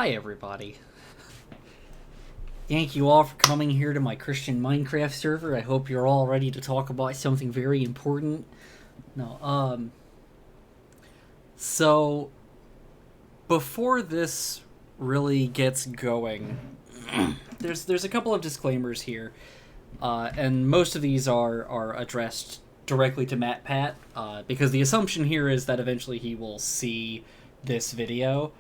Hi everybody. Thank you all for coming here to my Christian Minecraft server. I hope you're all ready to talk about something very important. So before this really gets going, there's a couple of disclaimers here. And most of these are addressed directly to Matpat, because the assumption here is that eventually he will see this video.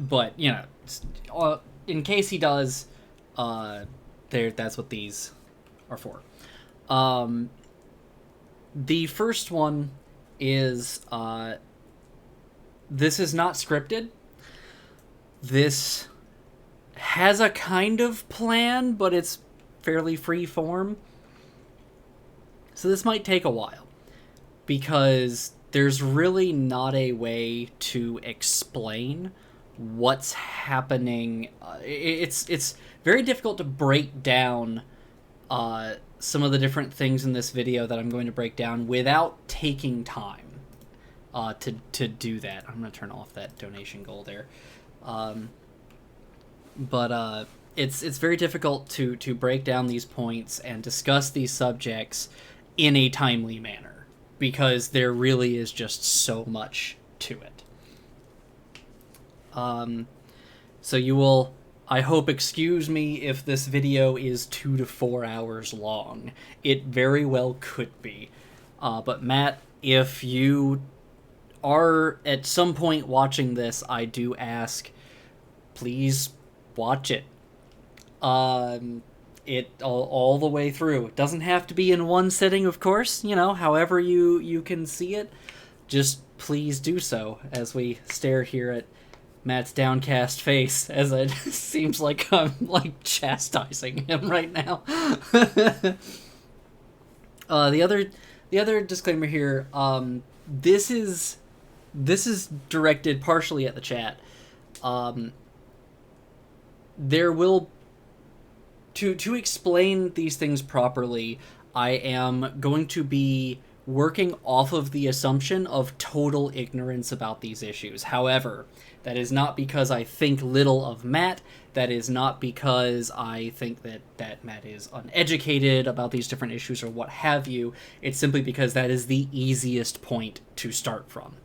But in case he does, that's what these are for. The first one is this is not scripted. This has a kind of plan, but it's fairly free form. So this might take a while, because there's really not a way to explain what's happening. It's very difficult to break down some of the different things in this video that I'm going to break down without taking time to do that. I'm going to turn off that donation goal there. But it's very difficult to break down these points and discuss these subjects in a timely manner, because there really is just so much to it. So you will, I hope, excuse me if this video is 2 to 4 hours long. It very well could be. But Matt, if you are at some point watching this, I do ask, please watch it. It all the way through. It doesn't have to be in one sitting, of course. However you can see it, just please do so as we stare here at Matt's downcast face, as it seems like I'm chastising him right now. The other disclaimer here, this is directed partially at the chat. There will, to explain these things properly, I am going to be working off of the assumption of total ignorance about these issues. However, that is not because I think little of Matt. That is not because I think that Matt is uneducated about these different issues or what have you. It's simply because that is the easiest point to start from.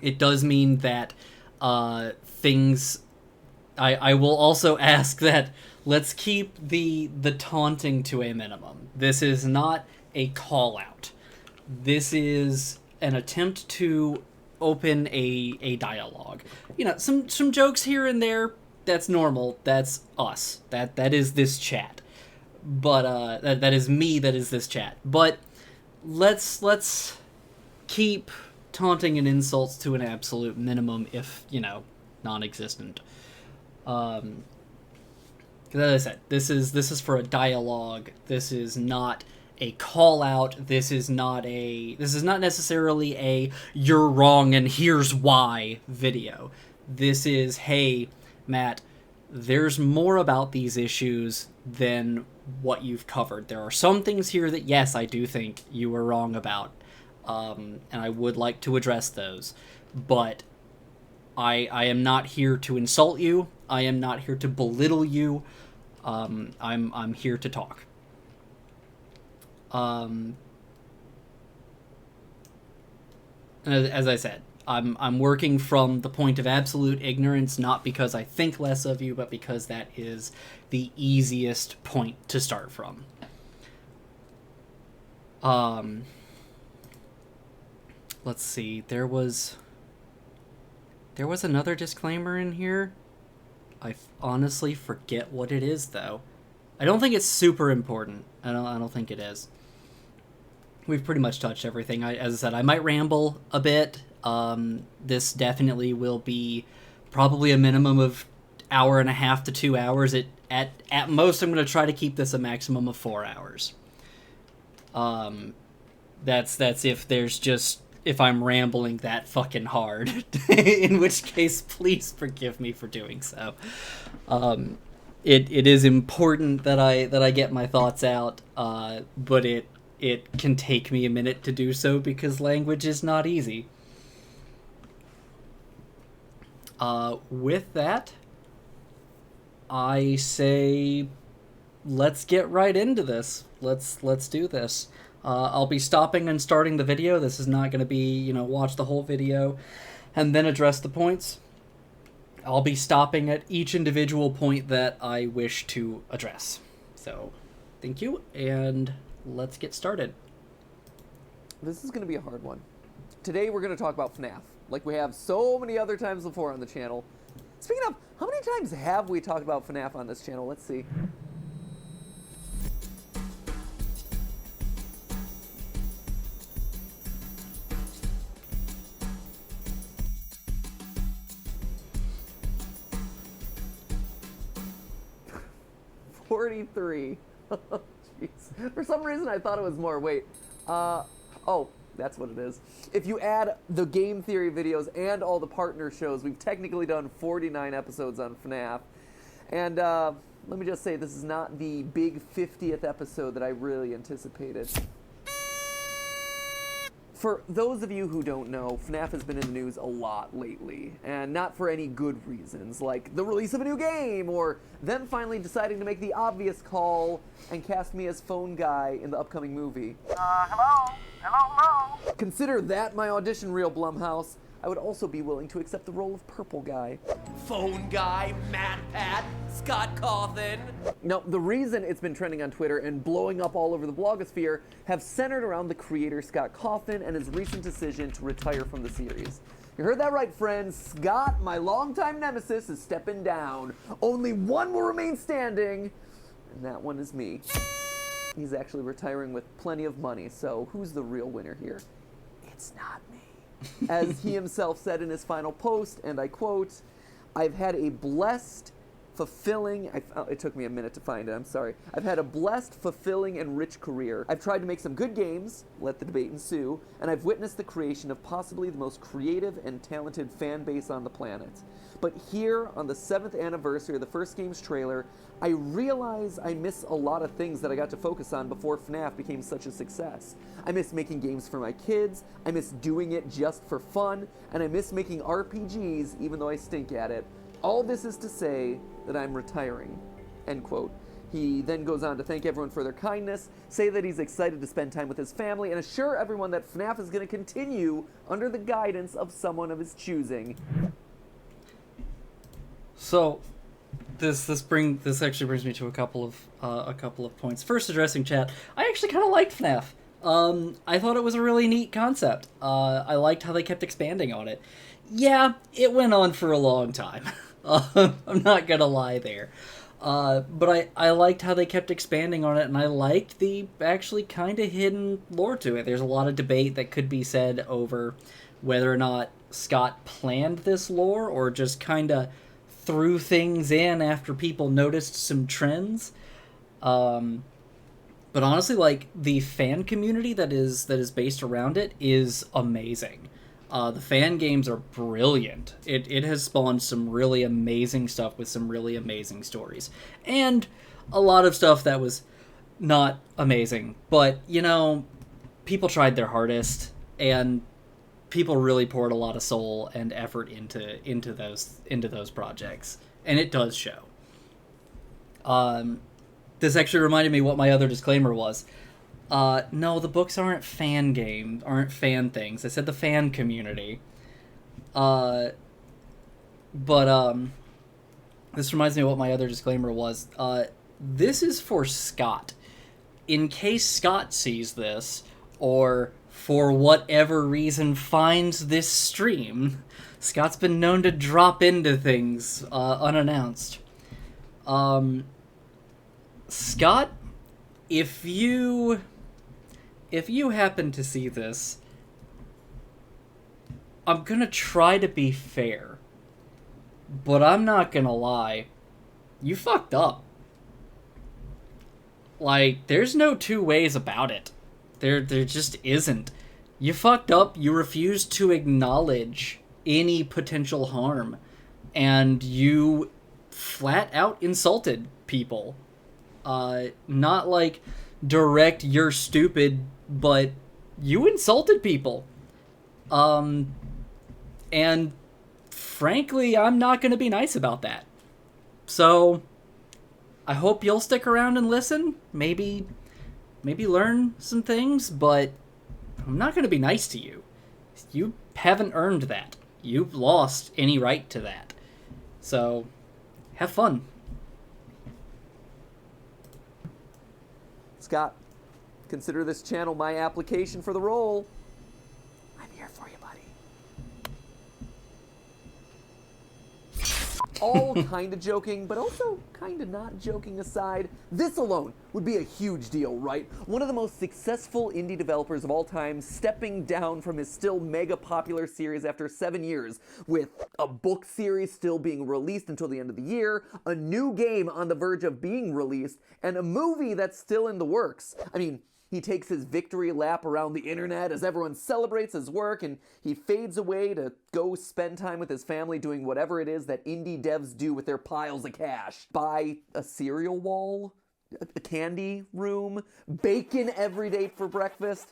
It does mean that things... I will also ask that let's keep the taunting to a minimum. This is not a call-out. This is an attempt to open a dialogue. Some jokes here and there, that's normal. That's us. That is this chat. But that is me, that is this chat. But let's keep taunting and insults to an absolute minimum, if, non-existent. As I said, this is for a dialogue. This is not a call out. This is not necessarily a "you're wrong and here's why" video. This is, hey, Matt, there's more about these issues than what you've covered. There are some things here that, yes, I do think you were wrong about, and I would like to address those. But I am not here to insult you. I am not here to belittle you. I'm here to talk. As I said, I'm working from the point of absolute ignorance, not because I think less of you, but because that is the easiest point to start from. Let's see. There was another disclaimer in here. I honestly forget what it is, though. I don't think it's super important. I don't think it is. We've pretty much touched everything. As I said, I might ramble a bit. This definitely will be probably a minimum of 1.5 to 2 hours. At most, I'm going to try to keep this a maximum of 4 hours. That's if I'm rambling that fucking hard. In which case, please forgive me for doing so. It is important that I get my thoughts out, but it can take me a minute to do so because language is not easy. With that, I say let's get right into this. Let's do this. I'll be stopping and starting the video. This is not going to be, watch the whole video and then address the points. I'll be stopping at each individual point that I wish to address. So, thank you, and let's get started. This is going to be a hard one. Today we're going to talk about FNAF, like we have so many other times before on the channel. Speaking of, how many times have we talked about FNAF on this channel? Let's see. $43. Jeez. For some reason I thought it was more. Wait. Oh, that's what it is. If you add the game theory videos and all the partner shows, we've technically done 49 episodes on FNAF. And let me just say, this is not the big 50th episode that I really anticipated. For those of you who don't know, FNAF has been in the news a lot lately, and not for any good reasons, like the release of a new game, or them finally deciding to make the obvious call and cast me as phone guy in the upcoming movie. Hello? Hello? Consider that my audition reel, Blumhouse. I would also be willing to accept the role of Purple Guy. Phone guy, Matpat, Scott Cawthon. No, the reason it's been trending on Twitter and blowing up all over the blogosphere have centered around the creator Scott Cawthon and his recent decision to retire from the series. You heard that right, friends. Scott, my longtime nemesis, is stepping down. Only one will remain standing, and that one is me. He's actually retiring with plenty of money, so who's the real winner here? It's not me. As he himself said in his final post, and I quote, "I've had a blessed, fulfilling," it took me a minute to find it, I'm sorry. "I've had a blessed, fulfilling, and rich career. I've tried to make some good games, let the debate ensue, and I've witnessed the creation of possibly the most creative and talented fan base on the planet. But here, on the 7th anniversary of the first game's trailer, I realize I miss a lot of things that I got to focus on before FNAF became such a success. I miss making games for my kids, I miss doing it just for fun, and I miss making RPGs even though I stink at it. All this is to say that I'm retiring." End quote. He then goes on to thank everyone for their kindness, say that he's excited to spend time with his family, and assure everyone that FNAF is going to continue under the guidance of someone of his choosing. So, this actually brings me to a couple of points. First, addressing chat, I actually kind of liked FNAF. I thought it was a really neat concept. I liked how they kept expanding on it. Yeah, it went on for a long time. I'm not gonna lie there. But I liked how they kept expanding on it, and I liked the actually kind of hidden lore to it. There's a lot of debate that could be said over whether or not Scott planned this lore or just kind of threw things in after people noticed some trends. But honestly, like, the fan community that is based around it is amazing. The fan games are brilliant. It has spawned some really amazing stuff with some really amazing stories. And a lot of stuff that was not amazing. But, people tried their hardest, and people really poured a lot of soul and effort into those projects. And it does show. This actually reminded me what my other disclaimer was. No, the books aren't fan things. I said the fan community. But this reminds me of what my other disclaimer was. This is for Scott. In case Scott sees this, or for whatever reason finds this stream, Scott's been known to drop into things unannounced. Scott, if you happen to see this, I'm gonna try to be fair, but I'm not gonna lie, you fucked up. Like, there's no two ways about it. There just isn't. You fucked up, you refused to acknowledge any potential harm, and you flat out insulted people. Not like direct "you're stupid," but you insulted people. And frankly, I'm not going to be nice about that. So, I hope you'll stick around and listen. Maybe learn some things, but I'm not going to be nice to you. You haven't earned that. You've lost any right to that. So, have fun. Scott, consider this channel my application for the role. I'm here for you, buddy. All kind of joking, but also kind of not joking aside, this alone would be a huge deal, right? One of the most successful indie developers of all time stepping down from his still mega popular series after 7 years, with a book series still being released until the end of the year, a new game on the verge of being released, and a movie that's still in the works. I mean, he takes his victory lap around the internet as everyone celebrates his work, and he fades away to go spend time with his family doing whatever it is that indie devs do with their piles of cash. Buy a cereal wall, a candy room, bacon every day for breakfast.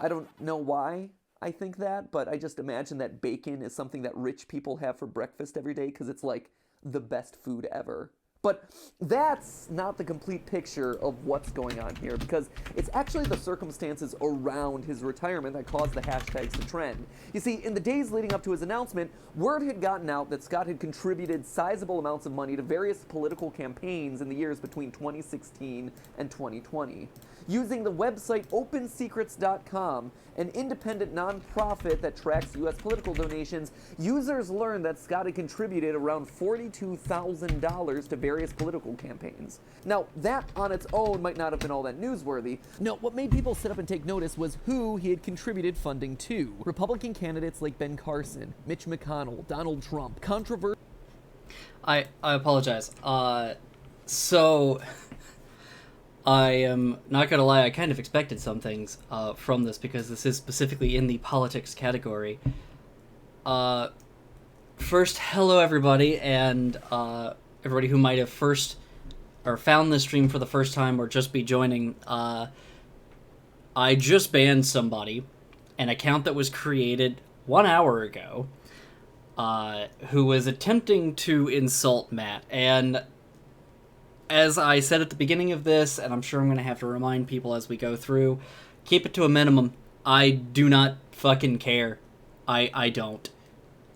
I don't know why I think that, but I just imagine that bacon is something that rich people have for breakfast every day because it's like the best food ever. But that's not the complete picture of what's going on here, because it's actually the circumstances around his retirement that caused the hashtags to trend. You see, in the days leading up to his announcement, word had gotten out that Scott had contributed sizable amounts of money to various political campaigns in the years between 2016 and 2020. Using the website OpenSecrets.com, an independent nonprofit that tracks U.S. political donations, users learned that Scott had contributed around $42,000 to various political campaigns. Now, that on its own might not have been all that newsworthy. No, what made people sit up and take notice was who he had contributed funding to. Republican candidates like Ben Carson, Mitch McConnell, Donald Trump, I apologize. So I am not gonna lie, I kind of expected some things from this because this is specifically in the politics category. First, hello everybody, and everybody who might have first or found this stream for the first time or just be joining. I just banned somebody, an account that was created 1 hour ago, who was attempting to insult Matt, and as I said at the beginning of this, and I'm sure I'm going to have to remind people as we go through, keep it to a minimum. I do not fucking care. I don't.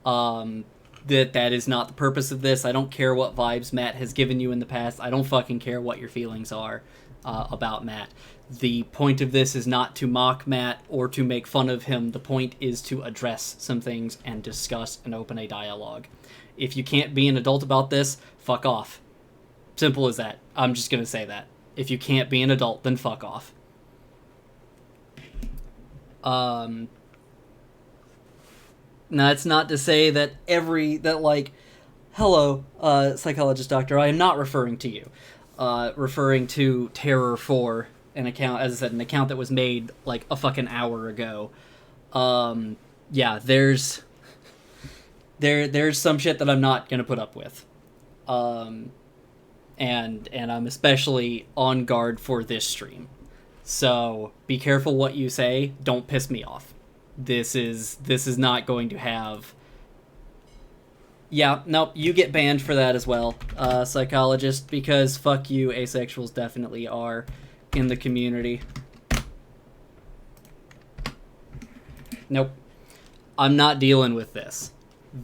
That is not the purpose of this. I don't care what vibes Matt has given you in the past. I don't fucking care what your feelings are about Matt. The point of this is not to mock Matt or to make fun of him. The point is to address some things and discuss and open a dialogue. If you can't be an adult about this, fuck off. Simple as that. I'm just going to say that. If you can't be an adult, then fuck off. Now, it's not to say that hello, psychologist doctor, I am not referring to you. Referring to Terror 4, an account, as I said, an account that was made like a fucking hour ago. Yeah, there's some shit that I'm not going to put up with. And I'm especially on guard for this stream. So be careful what you say. Don't piss me off. This is not going to have... Yeah, nope, you get banned for that as well, psychologist, because fuck you, asexuals definitely are in the community. Nope. I'm not dealing with this.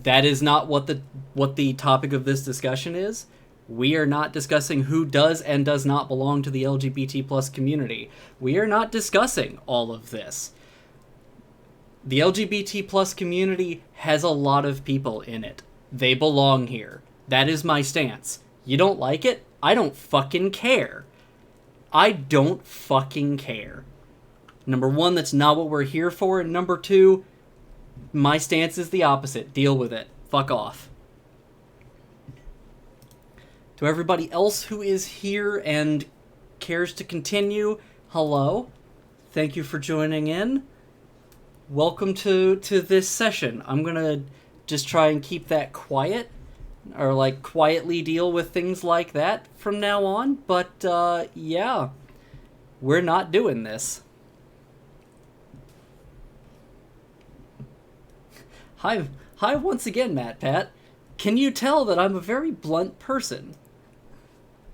That is not what the topic of this discussion is. We are not discussing who does and does not belong to the LGBT plus community. We are not discussing all of this. The LGBT plus community has a lot of people in it. They belong here. That is my stance. You don't like it? I don't fucking care. I don't fucking care. Number one, that's not what we're here for. And number two, my stance is the opposite. Deal with it. Fuck off. To everybody else who is here and cares to continue, hello. Thank you for joining in. Welcome to this session. I'm gonna just try and keep that quiet, or like quietly deal with things like that from now on, but yeah, we're not doing this. Hi Hi once again, Matpat. Can you tell that I'm a very blunt person?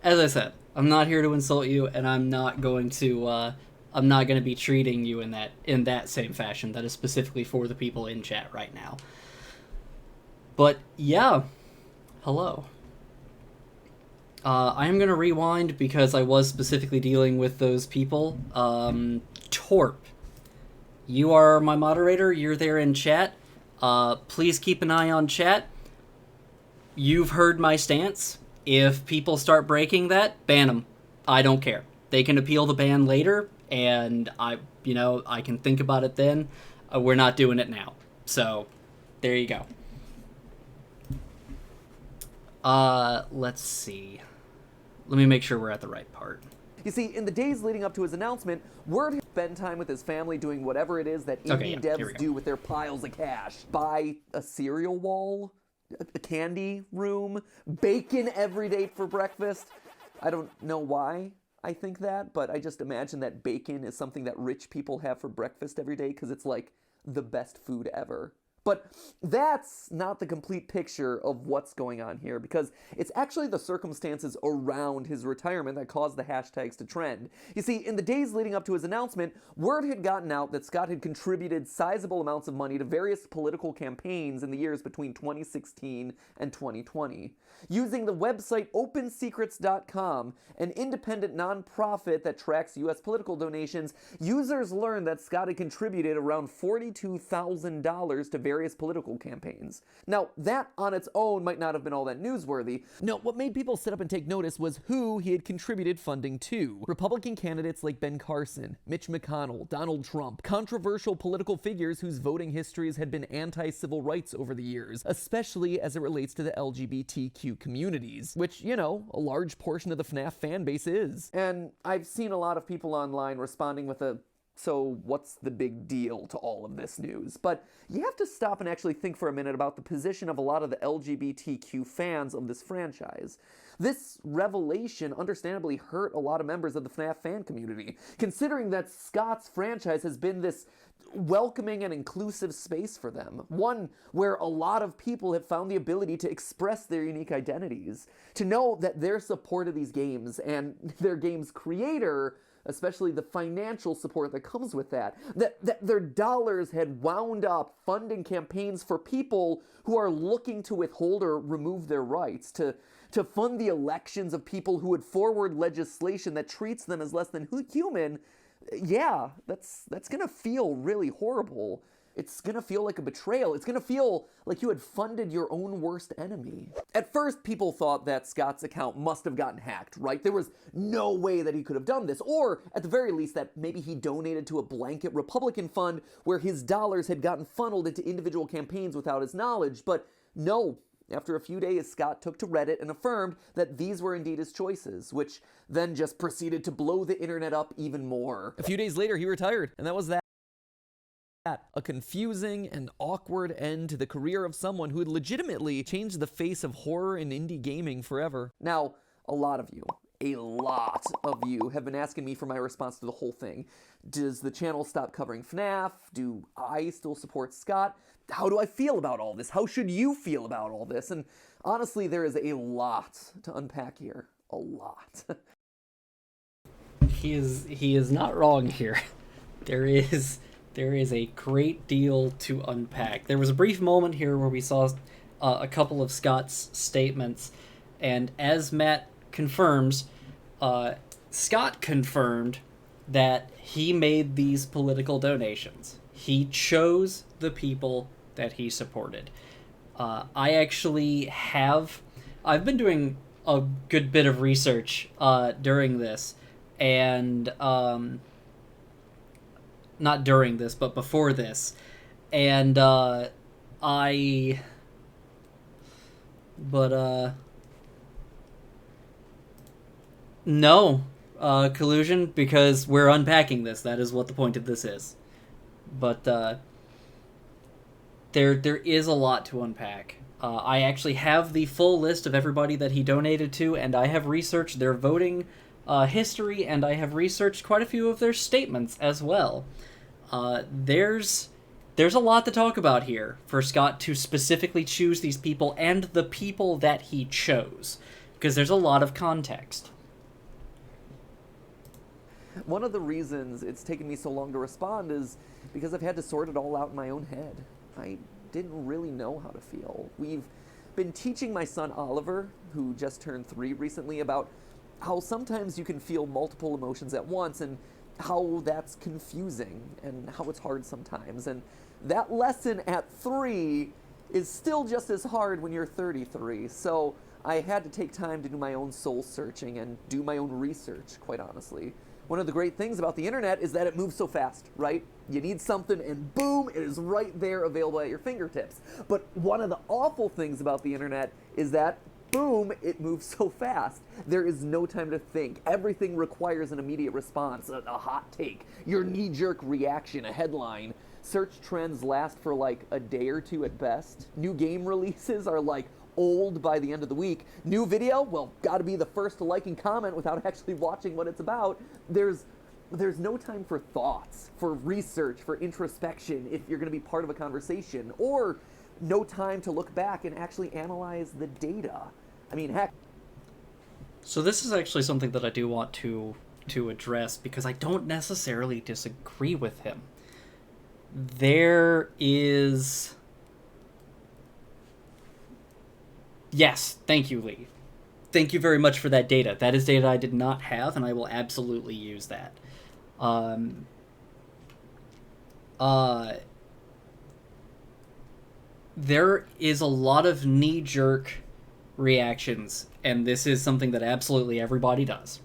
As I said, I'm not here to insult you, and I'm not going to be treating you in that same fashion. That is specifically for the people in chat right now. But yeah, hello. I am gonna rewind because I was specifically dealing with those people. Torp, you are my moderator. You're there in chat. Please keep an eye on chat. You've heard my stance. If people start breaking that, ban them. I don't care. They can appeal the ban later, and I can think about it then. We're not doing it now. So, there you go. Let's see. Let me make sure we're at the right part. You see, in the days leading up to his announcement, word had spent time with his family doing whatever it is that indie devs do with their piles of cash. Buy a cereal wall, a candy room, bacon every day for breakfast. I don't know why I think that, but I just imagine that bacon is something that rich people have for breakfast every day because it's like the best food ever. But that's not the complete picture of what's going on here, because it's actually the circumstances around his retirement that caused the hashtags to trend. You see, in the days leading up to his announcement, word had gotten out that Scott had contributed sizable amounts of money to various political campaigns in the years between 2016 and 2020. Using the website OpenSecrets.com, an independent nonprofit that tracks U.S. political donations, users learned that Scott had contributed around $42,000 to various political campaigns. Now, that on its own might not have been all that newsworthy. No, what made people sit up and take notice was who he had contributed funding to. Republican candidates like Ben Carson, Mitch McConnell, Donald Trump, controversial political figures whose voting histories had been anti-civil rights over the years, especially as it relates to the LGBTQ communities, which, you know, a large portion of the FNAF fan base is. And I've seen a lot of people online responding with a "so what's the big deal" to all of this news. But you have to stop and actually think for a minute about the position of a lot of the LGBTQ fans of this franchise. This revelation understandably hurt a lot of members of the FNAF fan community, considering that Scott's franchise has been this welcoming and inclusive space for them, one where a lot of people have found the ability to express their unique identities, to know that their support of these games and their game's creator, especially the financial support that comes with that their dollars had wound up funding campaigns for people who are looking to withhold or remove their rights, to fund the elections of people who would forward legislation that treats them as less than human. Yeah, that's gonna feel really horrible. It's gonna feel like a betrayal. It's gonna feel like you had funded your own worst enemy. At first, people thought that Scott's account must have gotten hacked, right? There was no way that he could have done this, or at the very least that maybe he donated to a blanket Republican fund where his dollars had gotten funneled into individual campaigns without his knowledge. But no. After a few days, Scott took to Reddit and affirmed that these were indeed his choices, which then just proceeded to blow the internet up even more. A few days later, he retired, and that was that. A confusing and awkward end to the career of someone who had legitimately changed the face of horror and indie gaming forever. Now, a lot of you have been asking me for my response to the whole thing. Does the channel stop covering FNAF? Do I still support Scott? How do I feel about all this? How should you feel about all this? And honestly, there is a lot to unpack here. A lot. He is not wrong here. There is a great deal to unpack. There was a brief moment here where we saw a couple of Scott's statements, and as Matt confirms, Scott confirmed that he made these political donations. He chose the people that he supported. I've been doing a good bit of research during this, and not during this, but before this, and no collusion, because we're unpacking this. That is what the point of this is. But there is a lot to unpack. I actually have the full list of everybody that he donated to, and I have researched their voting history, and I have researched quite a few of their statements as well. There's there's a lot to talk about here for Scott to specifically choose these people and the people that he chose, because there's a lot of context. One of the reasons it's taken me so long to respond is because I've had to sort it all out in my own head. I didn't really know how to feel. We've been teaching my son Oliver, who just turned 3 recently, about how sometimes you can feel multiple emotions at once and how that's confusing and how it's hard sometimes. And that lesson at 3 is still just as hard when you're 33. So I had to take time to do my own soul searching and do my own research, quite honestly. One of the great things about the internet is that it moves so fast, right? You need something and boom, it is right there available at your fingertips. But one of the awful things about the internet is that boom, it moves so fast. There is no time to think. Everything requires an immediate response, a hot take, your knee-jerk reaction, a headline. Search trends last for like a day or 2 at best. New game releases are like old by the end of the week. New video, well, gotta be the first to like and comment without actually watching what it's about. There's no time for thoughts, for research, for introspection if you're gonna be part of a conversation, or no time to look back and actually analyze the data. I mean, heck. So this is actually something that I do want to address, because I don't necessarily disagree with him. There is... Yes, thank you, Lee. Thank you very much for that data. That is data I did not have, and I will absolutely use that. There is a lot of knee-jerk reactions, and this is something that absolutely everybody does.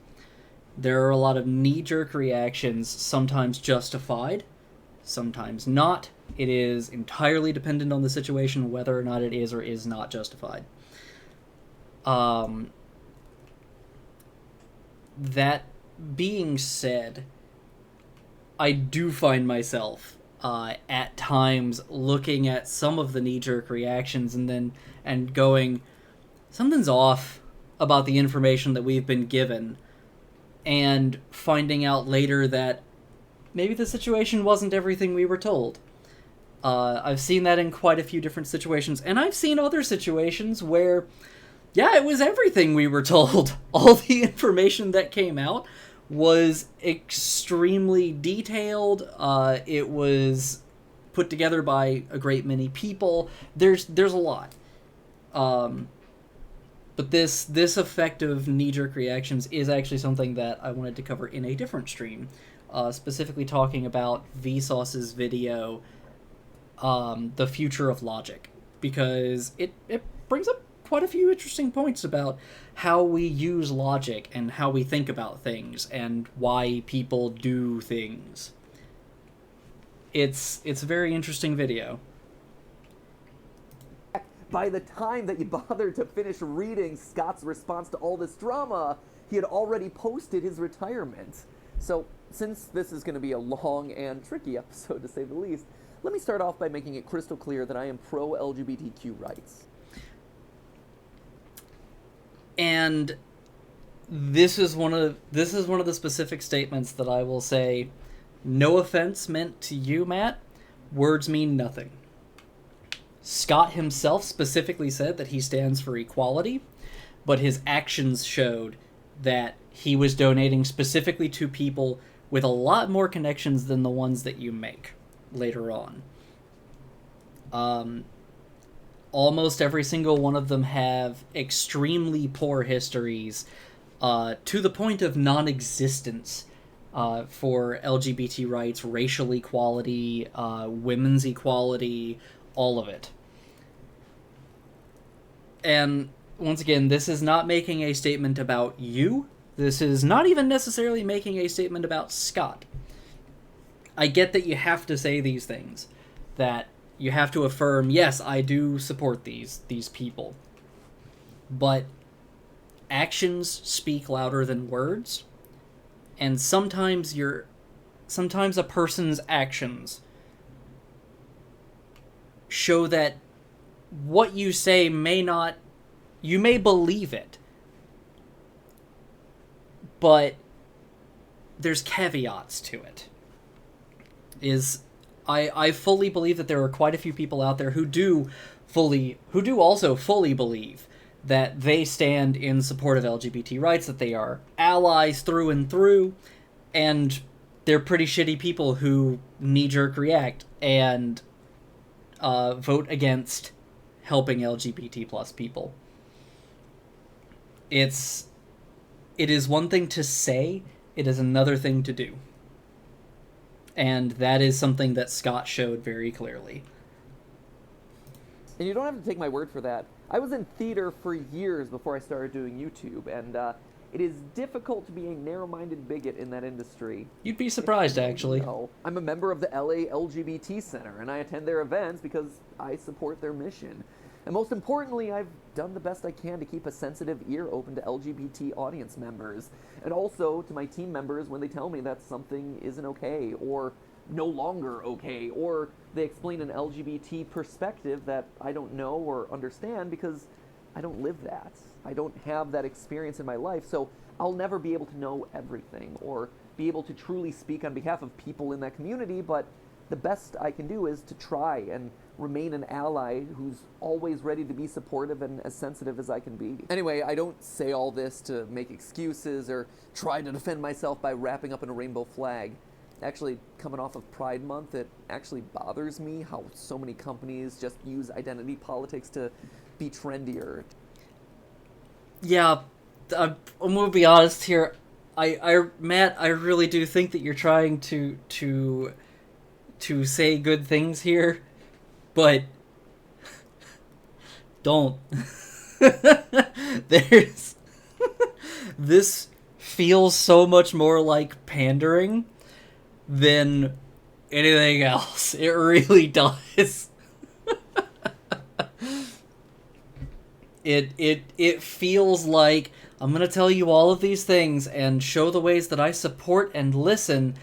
There are a lot of knee-jerk reactions, sometimes justified, sometimes not. It is entirely dependent on the situation whether or not it is or is not justified. That being said, I do find myself at times looking at some of the knee-jerk reactions and going, something's off about the information that we've been given, and finding out later that maybe the situation wasn't everything we were told. I've seen that in quite a few different situations, and I've seen other situations where, yeah, it was everything we were told. All the information that came out was extremely detailed. It was put together by a great many people. There's a lot. But this effect of knee-jerk reactions is actually something that I wanted to cover in a different stream, specifically talking about Vsauce's video, The Future of Logic, because it brings up quite a few interesting points about how we use logic and how we think about things and why people do things. It's a very interesting video. By the time that you bothered to finish reading Scott's response to all this drama, he had already posted his retirement. So, since this is going to be a long and tricky episode, to say the least, let me start off by making it crystal clear that I am pro-LGBTQ rights. And this is one of the specific statements that I will say, no offense meant to you, Matt, words mean nothing. Scott himself specifically said that he stands for equality, but his actions showed that he was donating specifically to people with a lot more connections than the ones that you make later on. Almost every single one of them have extremely poor histories, to the point of non-existence, for LGBT rights, racial equality, women's equality, all of it. And once again, this is not making a statement about you. This is not even necessarily making a statement about Scott. I get that you have to say these things, that you have to affirm, yes, I do support these people. But actions speak louder than words, and sometimes a person's actions show that what you say you may believe it, but there's caveats to it. I fully believe that there are quite a few people out there who do also fully believe that they stand in support of LGBT rights, that they are allies through and through, and they're pretty shitty people who knee-jerk react and vote against helping LGBT plus people. It is one thing to say, it is another thing to do. And that is something that Scott showed very clearly. And you don't have to take my word for that. I was in theater for years before I started doing YouTube, and it is difficult to be a narrow-minded bigot in that industry. You'd be surprised, actually. No. I'm a member of the LA LGBT Center, and I attend their events because I support their mission. And most importantly, I've done the best I can to keep a sensitive ear open to LGBT audience members, and also to my team members when they tell me that something isn't okay, or no longer okay, or they explain an LGBT perspective that I don't know or understand because I don't live that. I don't have that experience in my life, so I'll never be able to know everything or be able to truly speak on behalf of people in that community, but the best I can do is to try and remain an ally who's always ready to be supportive and as sensitive as I can be. Anyway, I don't say all this to make excuses or try to defend myself by wrapping up in a rainbow flag. Actually, coming off of Pride Month, it actually bothers me how so many companies just use identity politics to be trendier. Yeah, I'm gonna be honest here. Matt, I really do think that you're trying to say good things here, but don't. There's this feels so much more like pandering than anything else. It really does. It feels like I'm gonna tell you all of these things and show the ways that I support and listen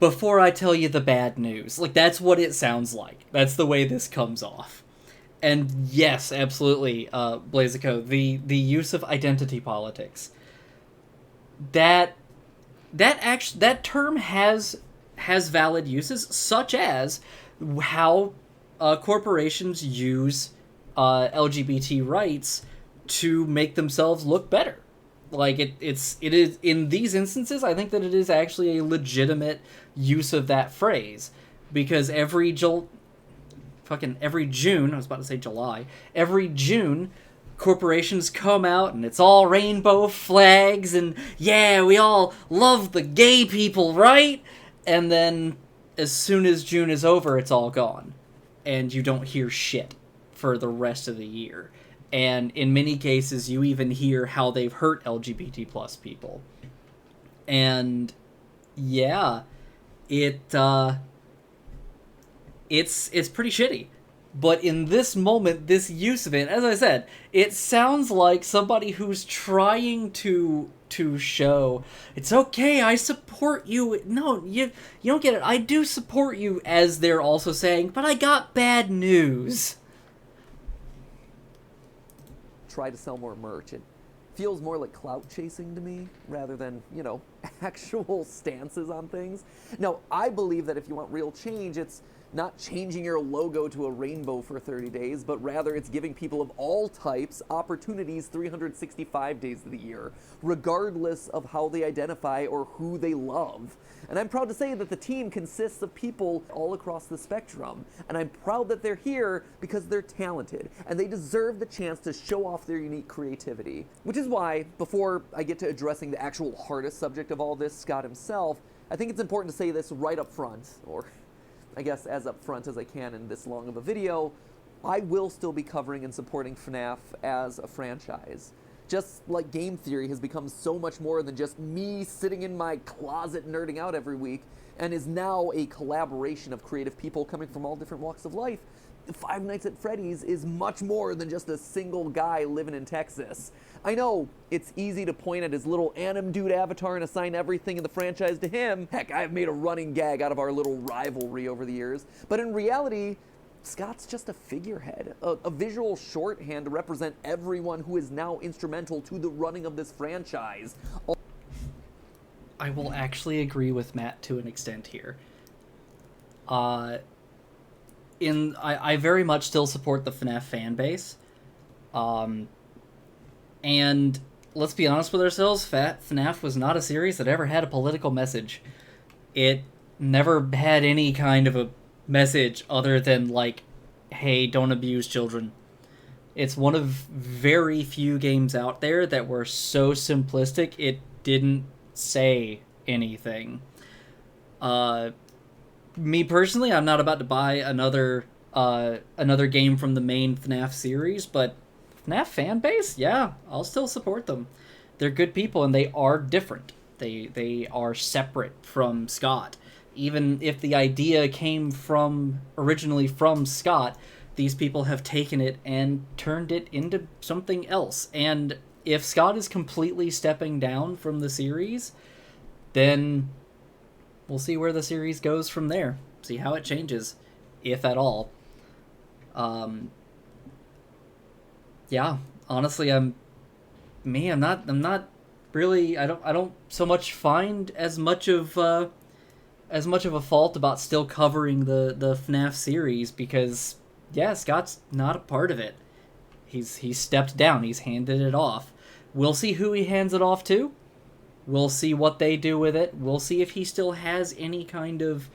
before I tell you the bad news. Like, that's what it sounds like. That's the way this comes off. And yes, absolutely, Blazico, the use of identity politics. That term has valid uses, such as how corporations use LGBT rights to make themselves look better. Like, it is in these instances, I think that it is actually a legitimate use of that phrase, because every June, I was about to say July, every June, corporations come out and it's all rainbow flags and yeah, we all love the gay people, right? And then as soon as June is over, it's all gone, and you don't hear shit for the rest of the year. And in many cases, you even hear how they've hurt LGBT plus people. And yeah, it's pretty shitty. But in this moment, this use of it, as I said, it sounds like somebody who's trying to show it's okay, I support you. No, you don't get it. I do support you, as they're also saying, but I got bad news. Try to sell more merch. It feels more like clout chasing to me rather than, actual stances on things. Now, I believe that if you want real change, it's not changing your logo to a rainbow for 30 days, but rather it's giving people of all types opportunities 365 days of the year, regardless of how they identify or who they love. And I'm proud to say that the team consists of people all across the spectrum, and I'm proud that they're here because they're talented, and they deserve the chance to show off their unique creativity. Which is why, before I get to addressing the actual hardest subject of all this, Scott himself, I think it's important to say this right up front, or I guess as upfront as I can in this long of a video. I will still be covering and supporting FNAF as a franchise. Just like game theory has become so much more than just me sitting in my closet nerding out every week, and is now a collaboration of creative people coming from all different walks of life, Five Nights at Freddy's is much more than just a single guy living in Texas. I know it's easy to point at his little anim dude avatar and assign everything in the franchise to him. Heck, I've made a running gag out of our little rivalry over the years. But in reality, Scott's just a figurehead, a visual shorthand to represent everyone who is now instrumental to the running of this franchise. I will actually agree with Matt to an extent here. I very much still support the FNAF fan base. And let's be honest with ourselves, FNAF was not a series that ever had a political message. It never had any kind of a message other than, like, hey, don't abuse children. It's one of very few games out there that were so simplistic it didn't say anything. Me personally, I'm not about to buy another game from the main FNAF series, but FNAF fan base, yeah, I'll still support them. They're good people and they are different. They are separate from Scott. Even if the idea came originally from Scott, these people have taken it and turned it into something else. And if Scott is completely stepping down from the series, then we'll see where the series goes from there. See how it changes, if at all. Yeah, honestly, I'm not really. I don't so much find as much of a fault about still covering the FNAF series because, yeah, Scott's not a part of it. He's stepped down. He's handed it off. We'll see who he hands it off to. We'll see what they do with it. We'll see if he still has any kind of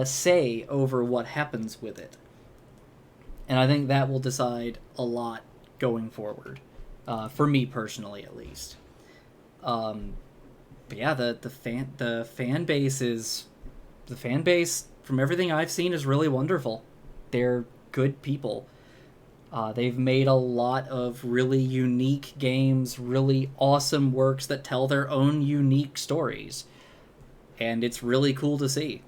say over what happens with it. And I think that will decide a lot going forward, for me personally, at least. But yeah, the fan base from everything I've seen is really wonderful. They're good people. They've made a lot of really unique games, really awesome works that tell their own unique stories. And it's really cool to see.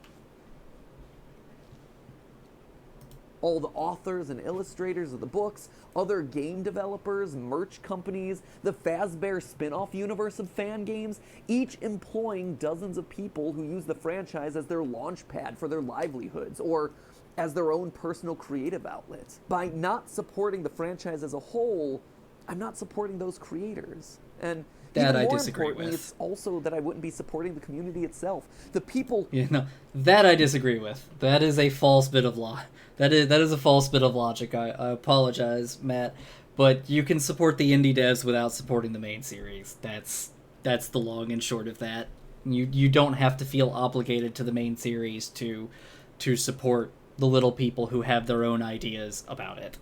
All the authors and illustrators of the books, other game developers, merch companies, the Fazbear spin-off universe of fan games, each employing dozens of people who use the franchise as their launch pad for their livelihoods, or as their own personal creative outlets. By not supporting the franchise as a whole, I'm not supporting those creators. And that even I more disagree importantly, with. it's also that I wouldn't be supporting the community itself. The people... Yeah, no, that I disagree with. That is a false bit of that is a false bit of logic. I apologize, Matt, but you can support the indie devs without supporting the main series. That's the long and short of that. You don't have to feel obligated to the main series to support the little people who have their own ideas about it.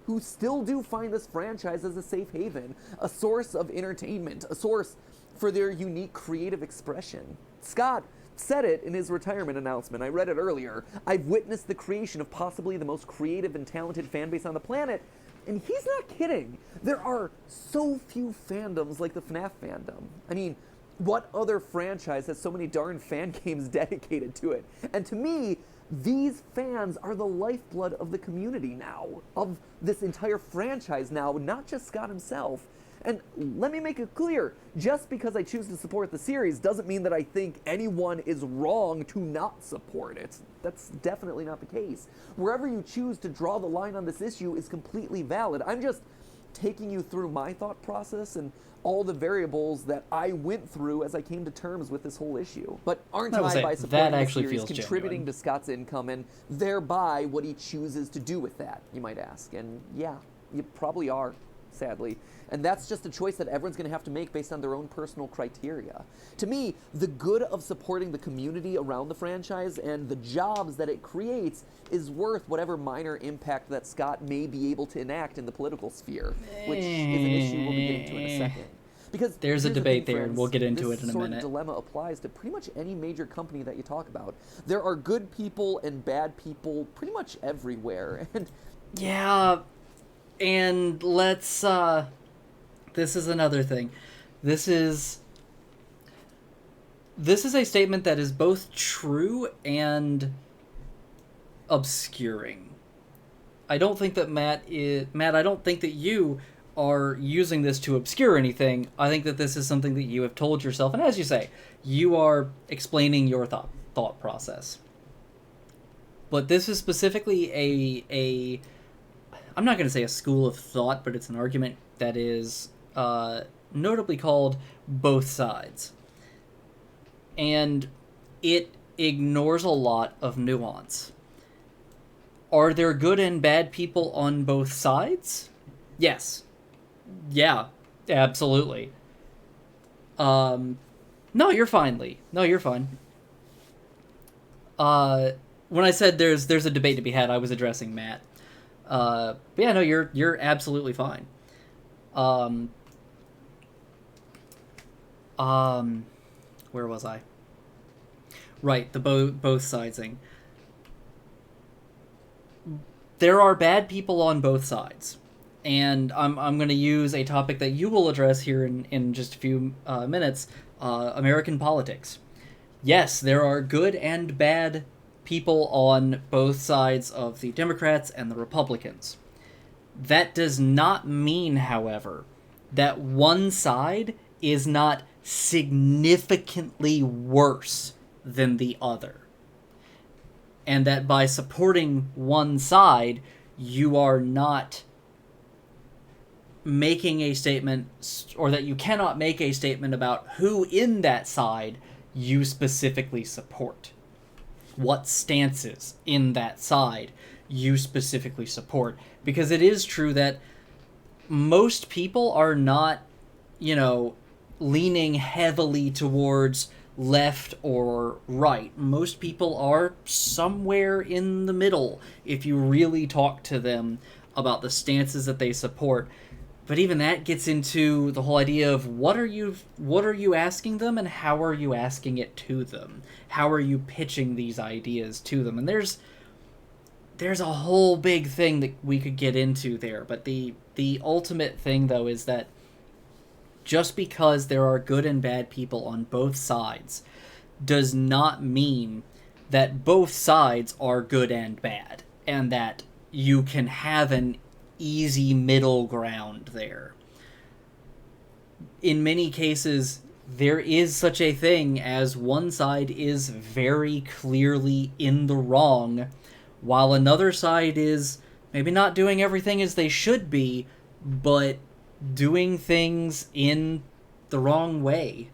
Who still do find this franchise as a safe haven, a source of entertainment, a source for their unique creative expression. Scott said it in his retirement announcement. I read it earlier. I've witnessed the creation of possibly the most creative and talented fan base on the planet, and he's not kidding. There are so few fandoms like the FNAF fandom. I mean, what other franchise has so many darn fan games dedicated to it? And to me, these fans are the lifeblood of the community now, of this entire franchise now, not just Scott himself. And let me make it clear, just because I choose to support the series doesn't mean that I think anyone is wrong to not support it. That's definitely not the case. Wherever you choose to draw the line on this issue is completely valid. I'm just taking you through my thought process and all the variables that I went through as I came to terms with this whole issue. But aren't I, by supporting the series, contributing to Scott's income and thereby what he chooses to do with that, you might ask? And yeah, you probably are, sadly. And that's just a choice that everyone's going to have to make based on their own personal criteria. To me, the good of supporting the community around the franchise and the jobs that it creates is worth whatever minor impact that Scott may be able to enact in the political sphere, which is an issue we'll be getting to in a second. Because there's a debate there, and we'll get into it in a minute. This sort of dilemma applies to pretty much any major company that you talk about. There are good people and bad people pretty much everywhere. And yeah, and let's this is another thing. This is a statement that is both true and obscuring. I don't think that Matt, I don't think that you are using this to obscure anything. I think that this is something that you have told yourself, and as you say, you are explaining your thought process. But this is specifically a I'm not going to say a school of thought, but it's an argument that is notably called both sides. And it ignores a lot of nuance. Are there good and bad people on both sides? Yes. Yeah, absolutely. No, you're fine, Lee. No, you're fine. When I said there's a debate to be had, I was addressing Matt. But yeah, no, you're absolutely fine. Where was I? Right, the both sidesing. There are bad people on both sides. And I'm going to use a topic that you will address here in just a few minutes, American politics. Yes, there are good and bad people on both sides of the Democrats and the Republicans. That does not mean, however, that one side is not significantly worse than the other. And that by supporting one side, you are not making a statement, or that you cannot make a statement about who in that side you specifically support. What stances in that side you specifically support. Because it is true that most people are not, leaning heavily towards left or right. Most people are somewhere in the middle if you really talk to them about the stances that they support. But even that gets into the whole idea of what are you asking them, and how are you asking it to them? How are you pitching these ideas to them? And there's a whole big thing that we could get into there. But the ultimate thing, though, is that just because there are good and bad people on both sides does not mean that both sides are good and bad, and that you can have an easy middle ground there. In many cases, there is such a thing as one side is very clearly in the wrong, while another side is maybe not doing everything as they should be, but doing things in the wrong way.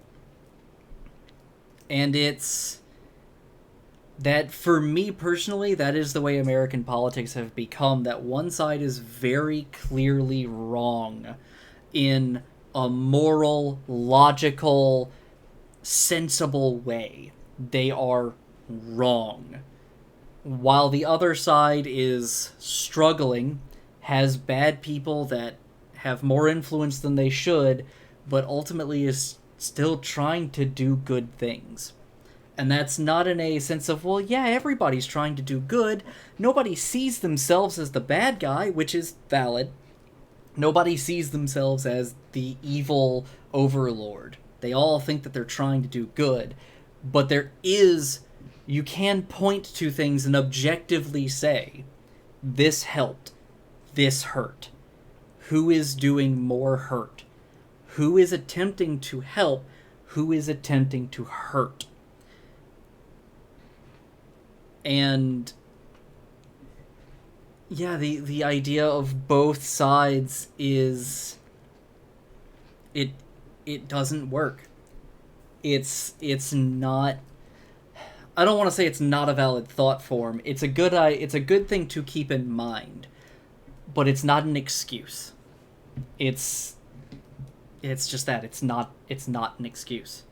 And it's that, for me personally, that is the way American politics have become, that one side is very clearly wrong in a moral, logical, sensible way. They are wrong. While the other side is struggling, has bad people that have more influence than they should, but ultimately is still trying to do good things. And that's not in a sense of, well, yeah, everybody's trying to do good. Nobody sees themselves as the bad guy, which is valid. Nobody sees themselves as the evil overlord. They all think that they're trying to do good. But you can point to things and objectively say, this helped, this hurt. Who is doing more hurt? Who is attempting to help? Who is attempting to hurt? And yeah, the idea of both sides is it doesn't work. It's not, I don't want to say it's not a valid thought form. It's a good thing to keep in mind, but it's not an excuse. It's just that it's not an excuse.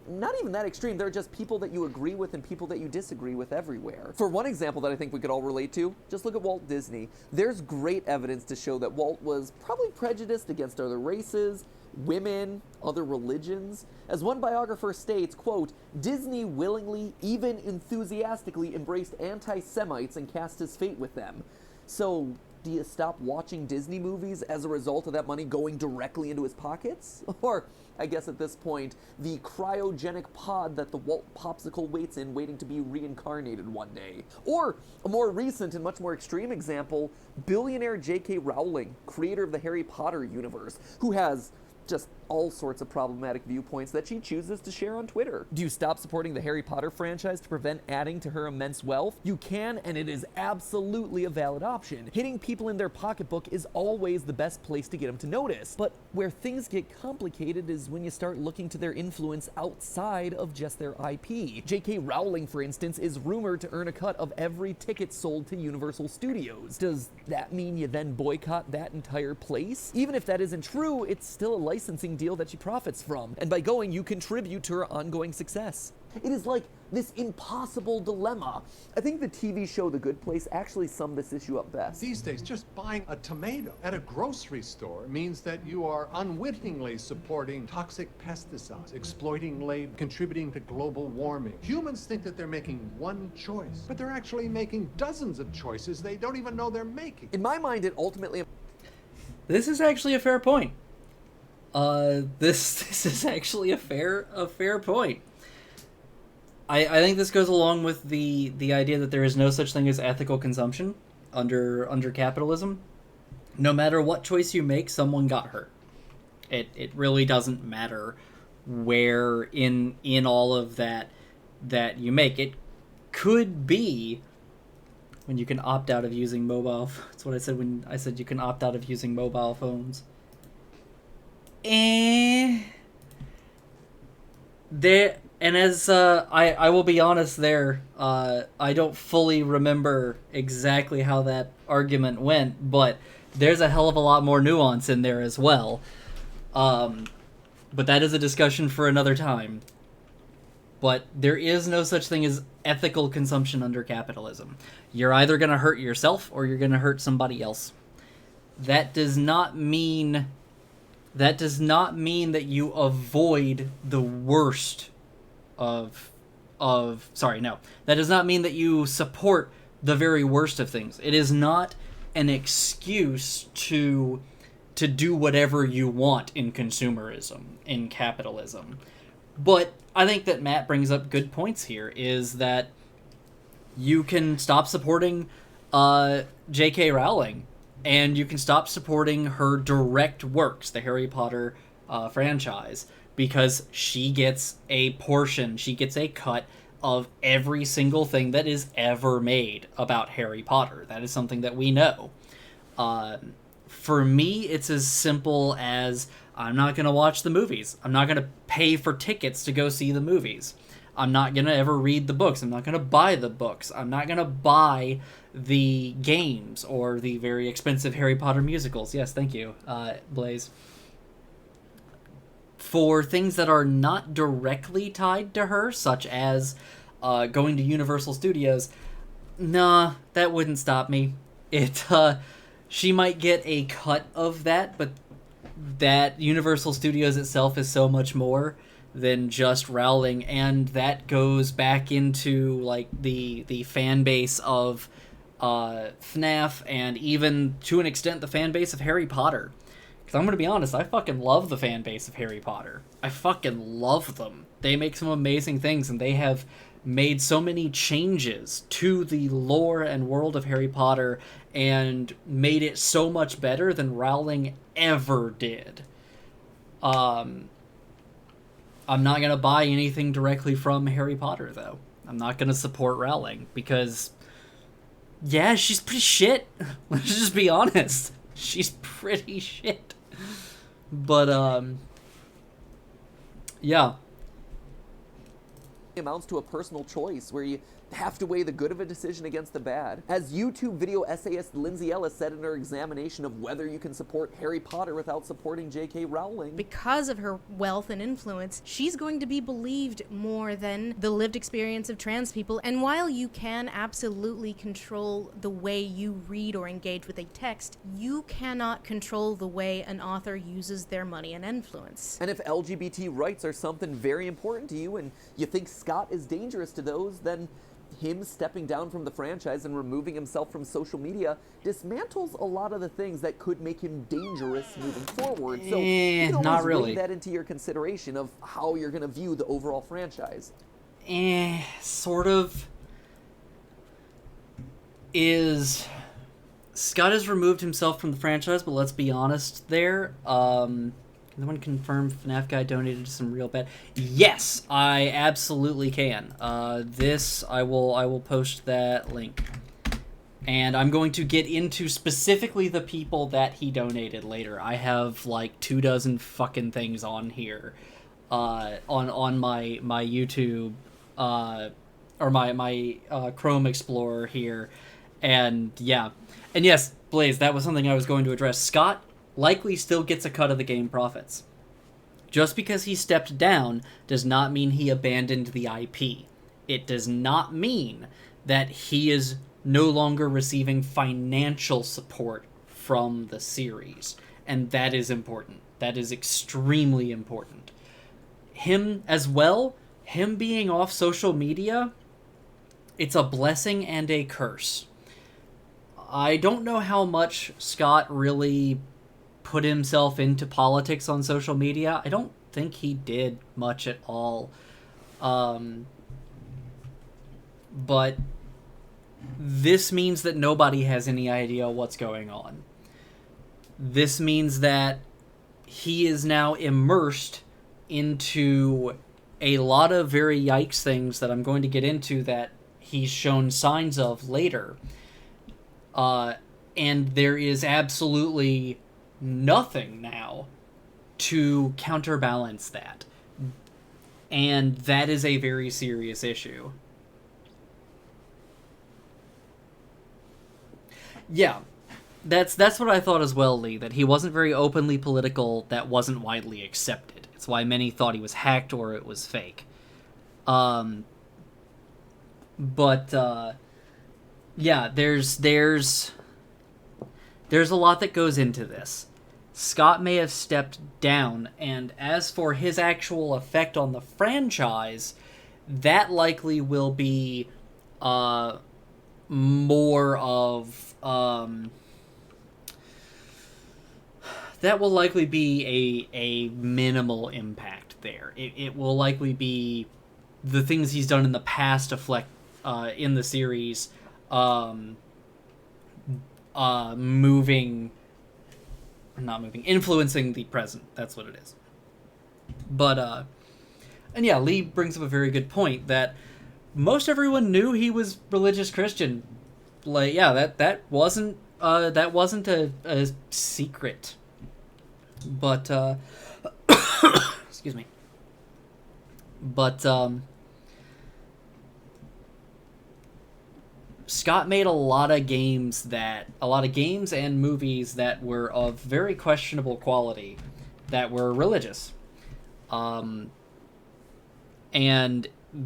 Not even that extreme. There are just people that you agree with and people that you disagree with everywhere. For one example that I think we could all relate to, just look at Walt Disney. There's great evidence to show that Walt was probably prejudiced against other races, women, other religions. As one biographer states, quote, Disney willingly, even enthusiastically embraced anti-Semites and cast his fate with them. So, do you stop watching Disney movies as a result of that money going directly into his pockets? Or, I guess at this point, the cryogenic pod that the Walt Popsicle waits in, waiting to be reincarnated one day? Or, a more recent and much more extreme example, billionaire J.K. Rowling, creator of the Harry Potter universe, who has just all sorts of problematic viewpoints that she chooses to share on Twitter. Do you stop supporting the Harry Potter franchise to prevent adding to her immense wealth? You can, and it is absolutely a valid option. Hitting people in their pocketbook is always the best place to get them to notice. But where things get complicated is when you start looking to their influence outside of just their IP. J.K. Rowling, for instance, is rumored to earn a cut of every ticket sold to Universal Studios. Does that mean you then boycott that entire place? Even if that isn't true, it's still a licensing deal that she profits from, and by going, you contribute to her ongoing success. It is like this impossible dilemma. I think the TV show The Good Place actually summed this issue up best. These days, just buying a tomato at a grocery store means that you are unwittingly supporting toxic pesticides, exploiting labor, contributing to global warming. Humans think that they're making one choice, but they're actually making dozens of choices they don't even know they're making. In my mind, it ultimately... This is actually a fair point. This is actually a fair point. I think this goes along with the idea that there is no such thing as ethical consumption under capitalism. No matter what choice you make, someone got hurt. It really doesn't matter where in all of that you make. It could be when you can opt out of using mobile. That's what I said when I said you can opt out of using mobile phones. And as I will be honest there, I don't fully remember exactly how that argument went, but there's a hell of a lot more nuance in there as well. But that is a discussion for another time. But there is no such thing as ethical consumption under capitalism. You're either going to hurt yourself or you're going to hurt somebody else. That does not mean that you avoid the worst that does not mean that you support the very worst of things. It is not an excuse to do whatever you want in consumerism, in capitalism. But I think that Matt brings up good points here, is that you can stop supporting J.K. Rowling, and you can stop supporting her direct works, the Harry Potter franchise, because she gets a portion, she gets a cut of every single thing that is ever made about Harry Potter. That is something that we know. For me, it's as simple as I'm not going to watch the movies. I'm not going to pay for tickets to go see the movies. I'm not going to ever read the books. I'm not going to buy the books. I'm not going to buy the games or the very expensive Harry Potter musicals. Yes, thank you, Blaze. For things that are not directly tied to her, such as going to Universal Studios, nah, that wouldn't stop me. She might get a cut of that, but that Universal Studios itself is so much more than just Rowling, and that goes back into like the fan base of FNAF, and even to an extent the fan base of Harry Potter. Because I'm going to be honest, I fucking love the fan base of Harry Potter. I fucking love them. They make some amazing things, and they have made so many changes to the lore and world of Harry Potter and made it so much better than Rowling ever did. I'm not going to buy anything directly from Harry Potter, though. I'm not going to support Rowling because, yeah, she's pretty shit. Let's just be honest. She's pretty shit. But, yeah. Amounts to a personal choice where you have to weigh the good of a decision against the bad. As YouTube video essayist Lindsay Ellis said in her examination of whether you can support Harry Potter without supporting J.K. Rowling. Because of her wealth and influence, she's going to be believed more than the lived experience of trans people. And while you can absolutely control the way you read or engage with a text, you cannot control the way an author uses their money and influence. And if LGBT rights are something very important to you and you think Scott is dangerous to those, then him stepping down from the franchise and removing himself from social media dismantles a lot of the things that could make him dangerous moving forward. So you can always not really. weigh that into your consideration of how you're going to view the overall franchise. Sort of. Scott has removed himself from the franchise, but let's be honest there. Can someone confirm FNAF guy donated to some real bad? Yes, I absolutely can. This I will post that link, and I'm going to get into specifically the people that he donated later. I have like 24 fucking things on here, on my YouTube, or my Chrome Explorer here, and yeah, and yes, Blaze, that was something I was going to address. Scott likely still gets a cut of the game profits. Just because he stepped down does not mean he abandoned the IP. It does not mean that he is no longer receiving financial support from the series. And that is important. That is extremely important. Him as well, him being off social media, it's a blessing and a curse. I don't know how much Scott really put himself into politics on social media. I don't think he did much at all. But this means that nobody has any idea what's going on. This means that he is now immersed into a lot of very yikes things that I'm going to get into that he's shown signs of later. And there is absolutely nothing now to counterbalance that. And that is a very serious issue. Yeah, that's what I thought as well, Lee, that he wasn't very openly political, that wasn't widely accepted. It's why many thought he was hacked or it was fake. Yeah, there's a lot that goes into this. Scott may have stepped down, and as for his actual effect on the franchise, that likely will be more of that will likely be a minimal impact there. It will likely be the things he's done in the past in the series influencing the present. That's what it is. But and yeah, Lee brings up a very good point that most everyone knew he was religious Christian. Like, yeah, that wasn't a secret. But excuse me. But Scott made a lot of games and movies that were of very questionable quality, that were religious. And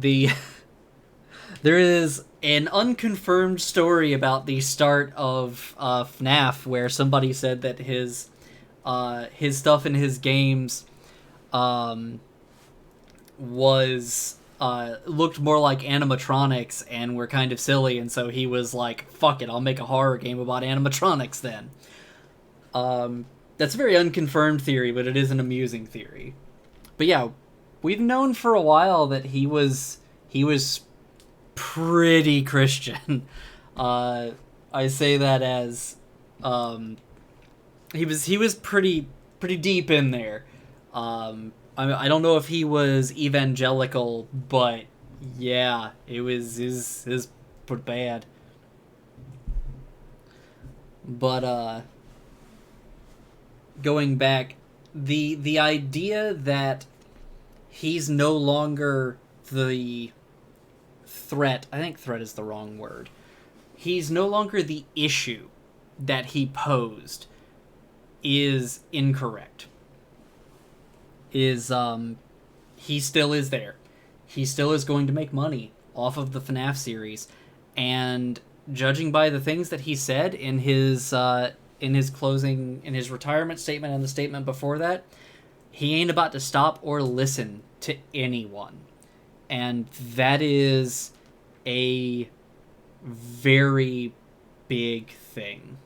there is an unconfirmed story about the start of FNAF where somebody said that his stuff in his games was looked more like animatronics and were kind of silly, and so he was like, fuck it, I'll make a horror game about animatronics then. That's a very unconfirmed theory, but it is an amusing theory. But yeah, we've known for a while that he was pretty Christian. I say that as he was pretty deep in there. I don't know if he was evangelical, but yeah, it was pretty bad. But going back, the idea that he's no longer the threat, I think threat is the wrong word. He's no longer the issue that he posed is incorrect. He still is there. He still is going to make money off of the FNAF series, and judging by the things that he said in his retirement statement and the statement before that, he ain't about to stop or listen to anyone. And that is a very big thing.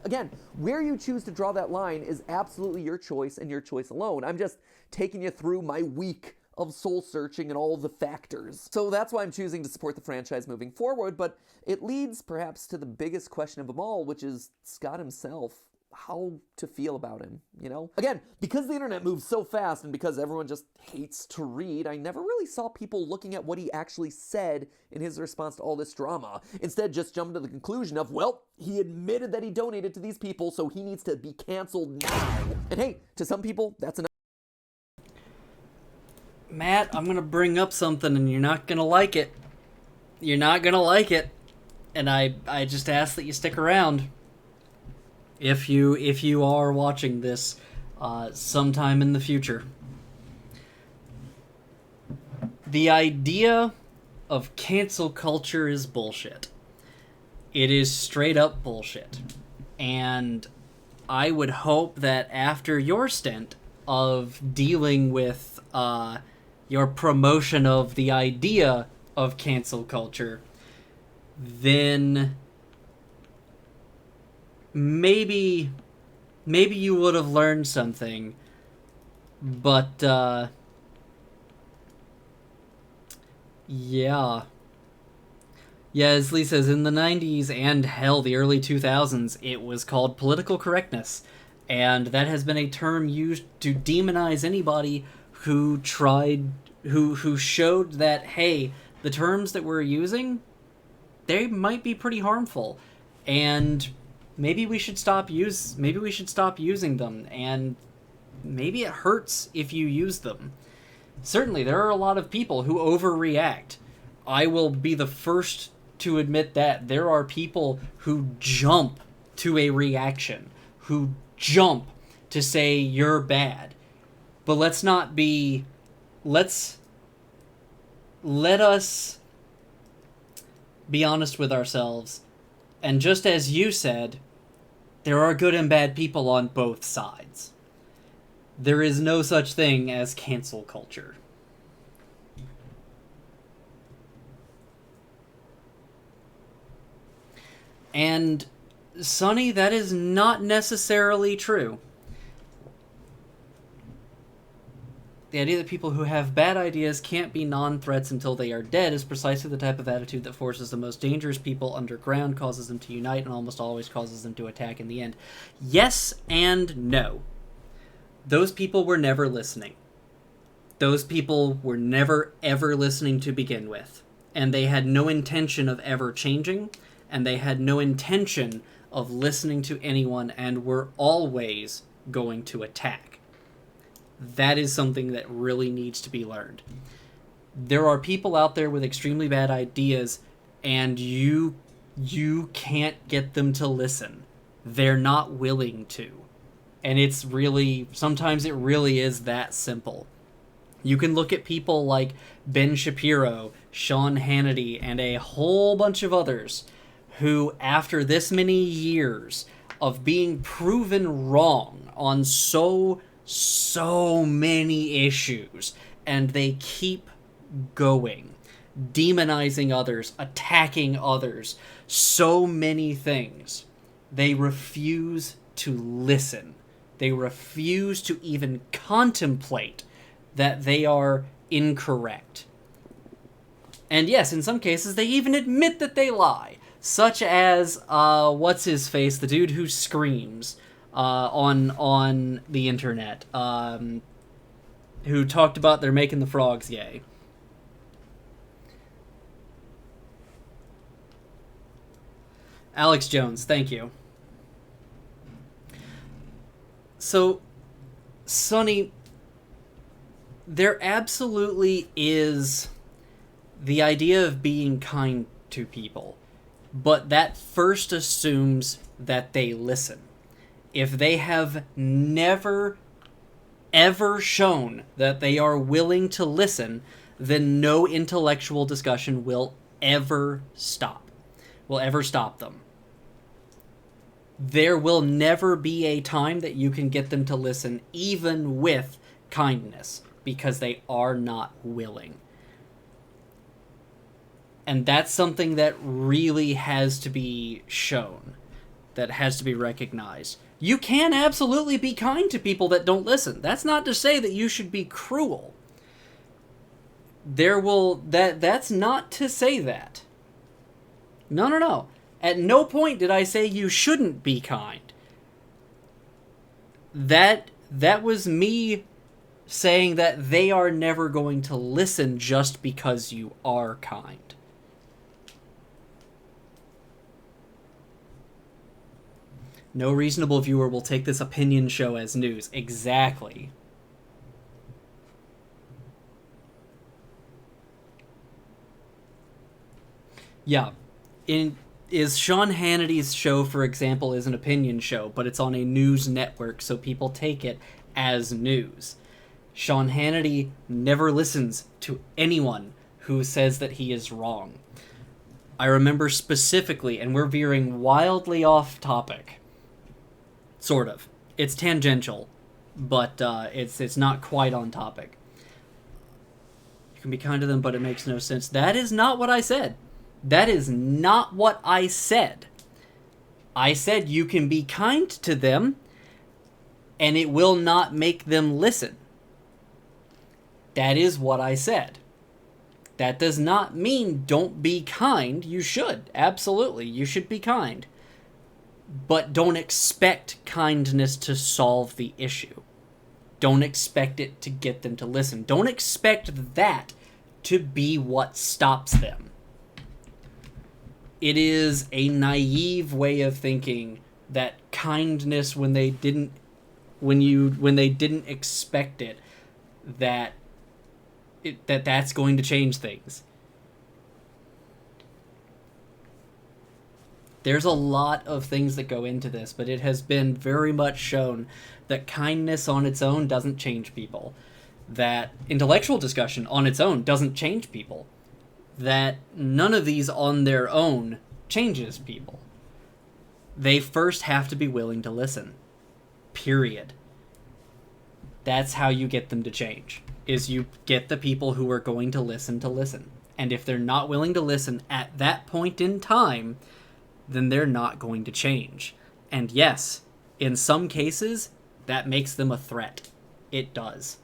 Again, where you choose to draw that line is absolutely your choice and your choice alone. I'm just taking you through my week of soul searching and all the factors. So that's why I'm choosing to support the franchise moving forward, but it leads perhaps to the biggest question of them all, which is Scott himself. How to feel about him, you know? Again, because the internet moves so fast and because everyone just hates to read, I never really saw people looking at what he actually said in his response to all this drama. Instead, just jumping to the conclusion of, well, he admitted that he donated to these people, so he needs to be canceled now. And hey, to some people, that's enough. Matt, I'm gonna bring up something and you're not gonna like it. You're not gonna like it. And I just ask that you stick around. If you are watching this sometime in the future. The idea of cancel culture is bullshit. It is straight up bullshit. And I would hope that after your stint of dealing with your promotion of the idea of cancel culture, then maybe you would have learned something, but yeah, as Lee says, in the 90s and hell, the early 2000s, it was called political correctness, and that has been a term used to demonize anybody who showed that, hey, the terms that we're using, they might be pretty harmful, and maybe we should stop using them, and maybe it hurts if you use them. Certainly, there are a lot of people who overreact. I will be the first to admit that there are people who jump to a reaction, who jump to say you're bad. But let us be honest with ourselves. And just as you said, there are good and bad people on both sides. There is no such thing as cancel culture. And, Sonny, that is not necessarily true. The idea that people who have bad ideas can't be non-threats until they are dead is precisely the type of attitude that forces the most dangerous people underground, causes them to unite, and almost always causes them to attack in the end. Yes and no. Those people were never listening. Those people were never, ever listening to begin with. And they had no intention of ever changing, and they had no intention of listening to anyone, and were always going to attack. That is something that really needs to be learned. There are people out there with extremely bad ideas, and you can't get them to listen. They're not willing to. And sometimes it really is that simple. You can look at people like Ben Shapiro, Sean Hannity, and a whole bunch of others who, after this many years of being proven wrong on so many issues, and they keep going, demonizing others, attacking others, so many things. They refuse to listen. They refuse to even contemplate that they are incorrect. And yes, in some cases, they even admit that they lie. Such as, what's-his-face, the dude who screams on the internet, who talked about they're making the frogs gay. Alex Jones, thank you. So, Sonny, there absolutely is the idea of being kind to people, but that first assumes that they listen. If they have never, ever shown that they are willing to listen, then no intellectual discussion will ever stop them. There will never be a time that you can get them to listen, even with kindness, because they are not willing. And that's something that really has to be shown, that has to be recognized. You can absolutely be kind to people that don't listen. That's not to say that you should be cruel. That's not to say that. No, no, no. At no point did I say you shouldn't be kind. That was me saying that they are never going to listen just because you are kind. No reasonable viewer will take this opinion show as news. Exactly. Yeah. Is Sean Hannity's show, for example, is an opinion show, but it's on a news network, so people take it as news. Sean Hannity never listens to anyone who says that he is wrong. I remember specifically, and we're veering wildly off topic. Sort of. It's tangential, but it's not quite on topic. You can be kind to them, but it makes no sense. That is not what I said. That is not what I said. I said you can be kind to them, and it will not make them listen. That is what I said. That does not mean don't be kind. You should. Absolutely. You should be kind. But don't expect kindness to solve the issue. Don't expect it to get them to listen. Don't expect that to be what stops them. It is a naive way of thinking that kindness when they didn't expect it, that's going to change things. There's a lot of things that go into this, but it has been very much shown that kindness on its own doesn't change people. That intellectual discussion on its own doesn't change people. That none of these on their own changes people. They first have to be willing to listen. Period. That's how you get them to change. Is you get the people who are going to listen. And if they're not willing to listen at that point in time, then they're not going to change. And yes, in some cases, that makes them a threat. It does.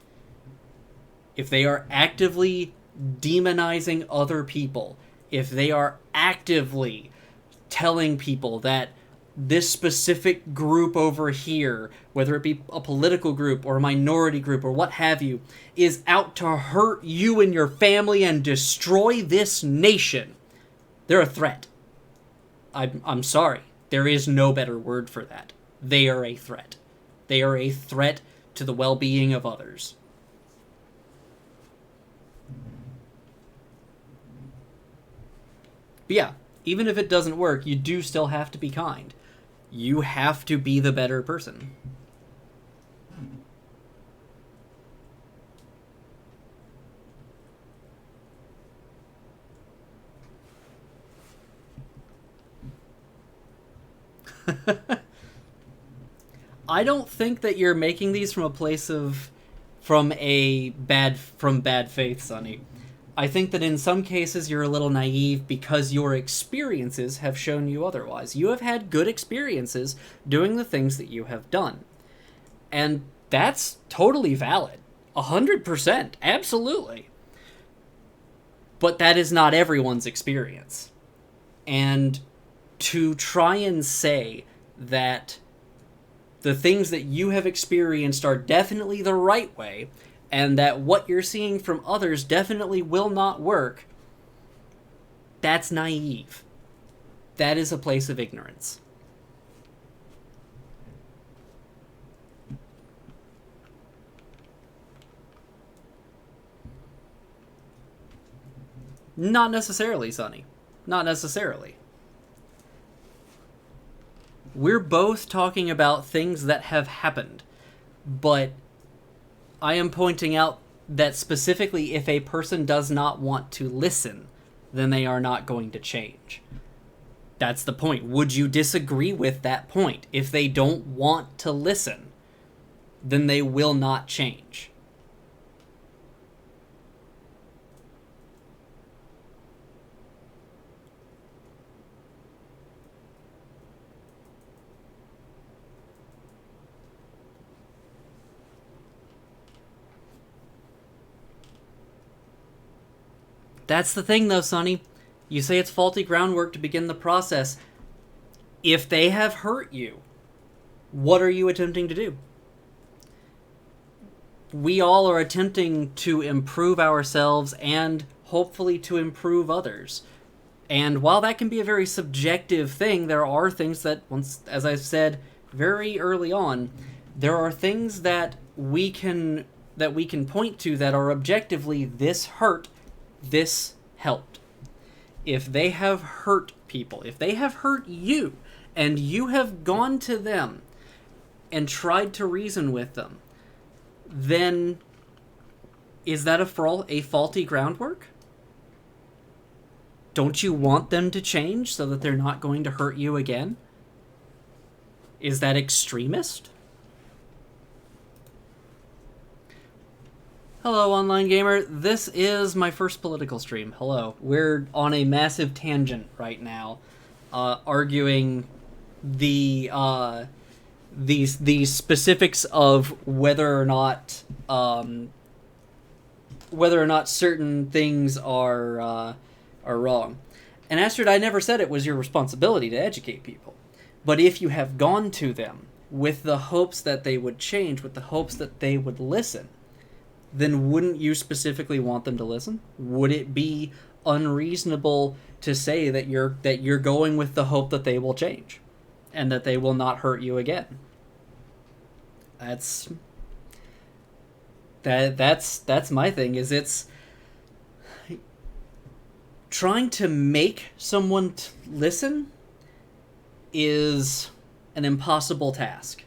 If they are actively demonizing other people, if they are actively telling people that this specific group over here, whether it be a political group or a minority group or what have you, is out to hurt you and your family and destroy this nation, they're a threat. I'm sorry. There is no better word for that. They are a threat. They are a threat to the well-being of others. But yeah, even if it doesn't work, you do still have to be kind. You have to be the better person. I don't think that you're making these from a place of from bad faith, Sonny. I think that in some cases you're a little naive because your experiences have shown you otherwise. You have had good experiences doing the things that you have done. And that's totally valid. 100%. Absolutely. But that is not everyone's experience. And to try and say that the things that you have experienced are definitely the right way, and that what you're seeing from others definitely will not work, that's naive. That is a place of ignorance. Not necessarily, Sonny. Not necessarily. We're both talking about things that have happened, but I am pointing out that specifically if a person does not want to listen, then they are not going to change. That's the point. Would you disagree with that point? If they don't want to listen, then they will not change. That's the thing, though, Sonny. You say it's faulty groundwork to begin the process. If they have hurt you, what are you attempting to do? We all are attempting to improve ourselves and hopefully to improve others. And while that can be a very subjective thing, there are things that, once, as I said very early on, there are things that we can point to that are objectively, this hurt, this helped. If they have hurt people, if they have hurt you, and you have gone to them and tried to reason with them, then is that a faulty groundwork? Don't you want them to change so that they're not going to hurt you again? Is that extremist? Hello, online gamer. This is my first political stream. Hello. We're on a massive tangent right now, arguing the specifics of whether or not certain things are wrong. And Astrid, I never said it was your responsibility to educate people. But if you have gone to them with the hopes that they would change, with the hopes that they would listen, then wouldn't you specifically want them to listen? Would it be unreasonable to say that you're going with the hope that they will change and that they will not hurt you again? That's my thing, is it's trying to make someone listen is an impossible task.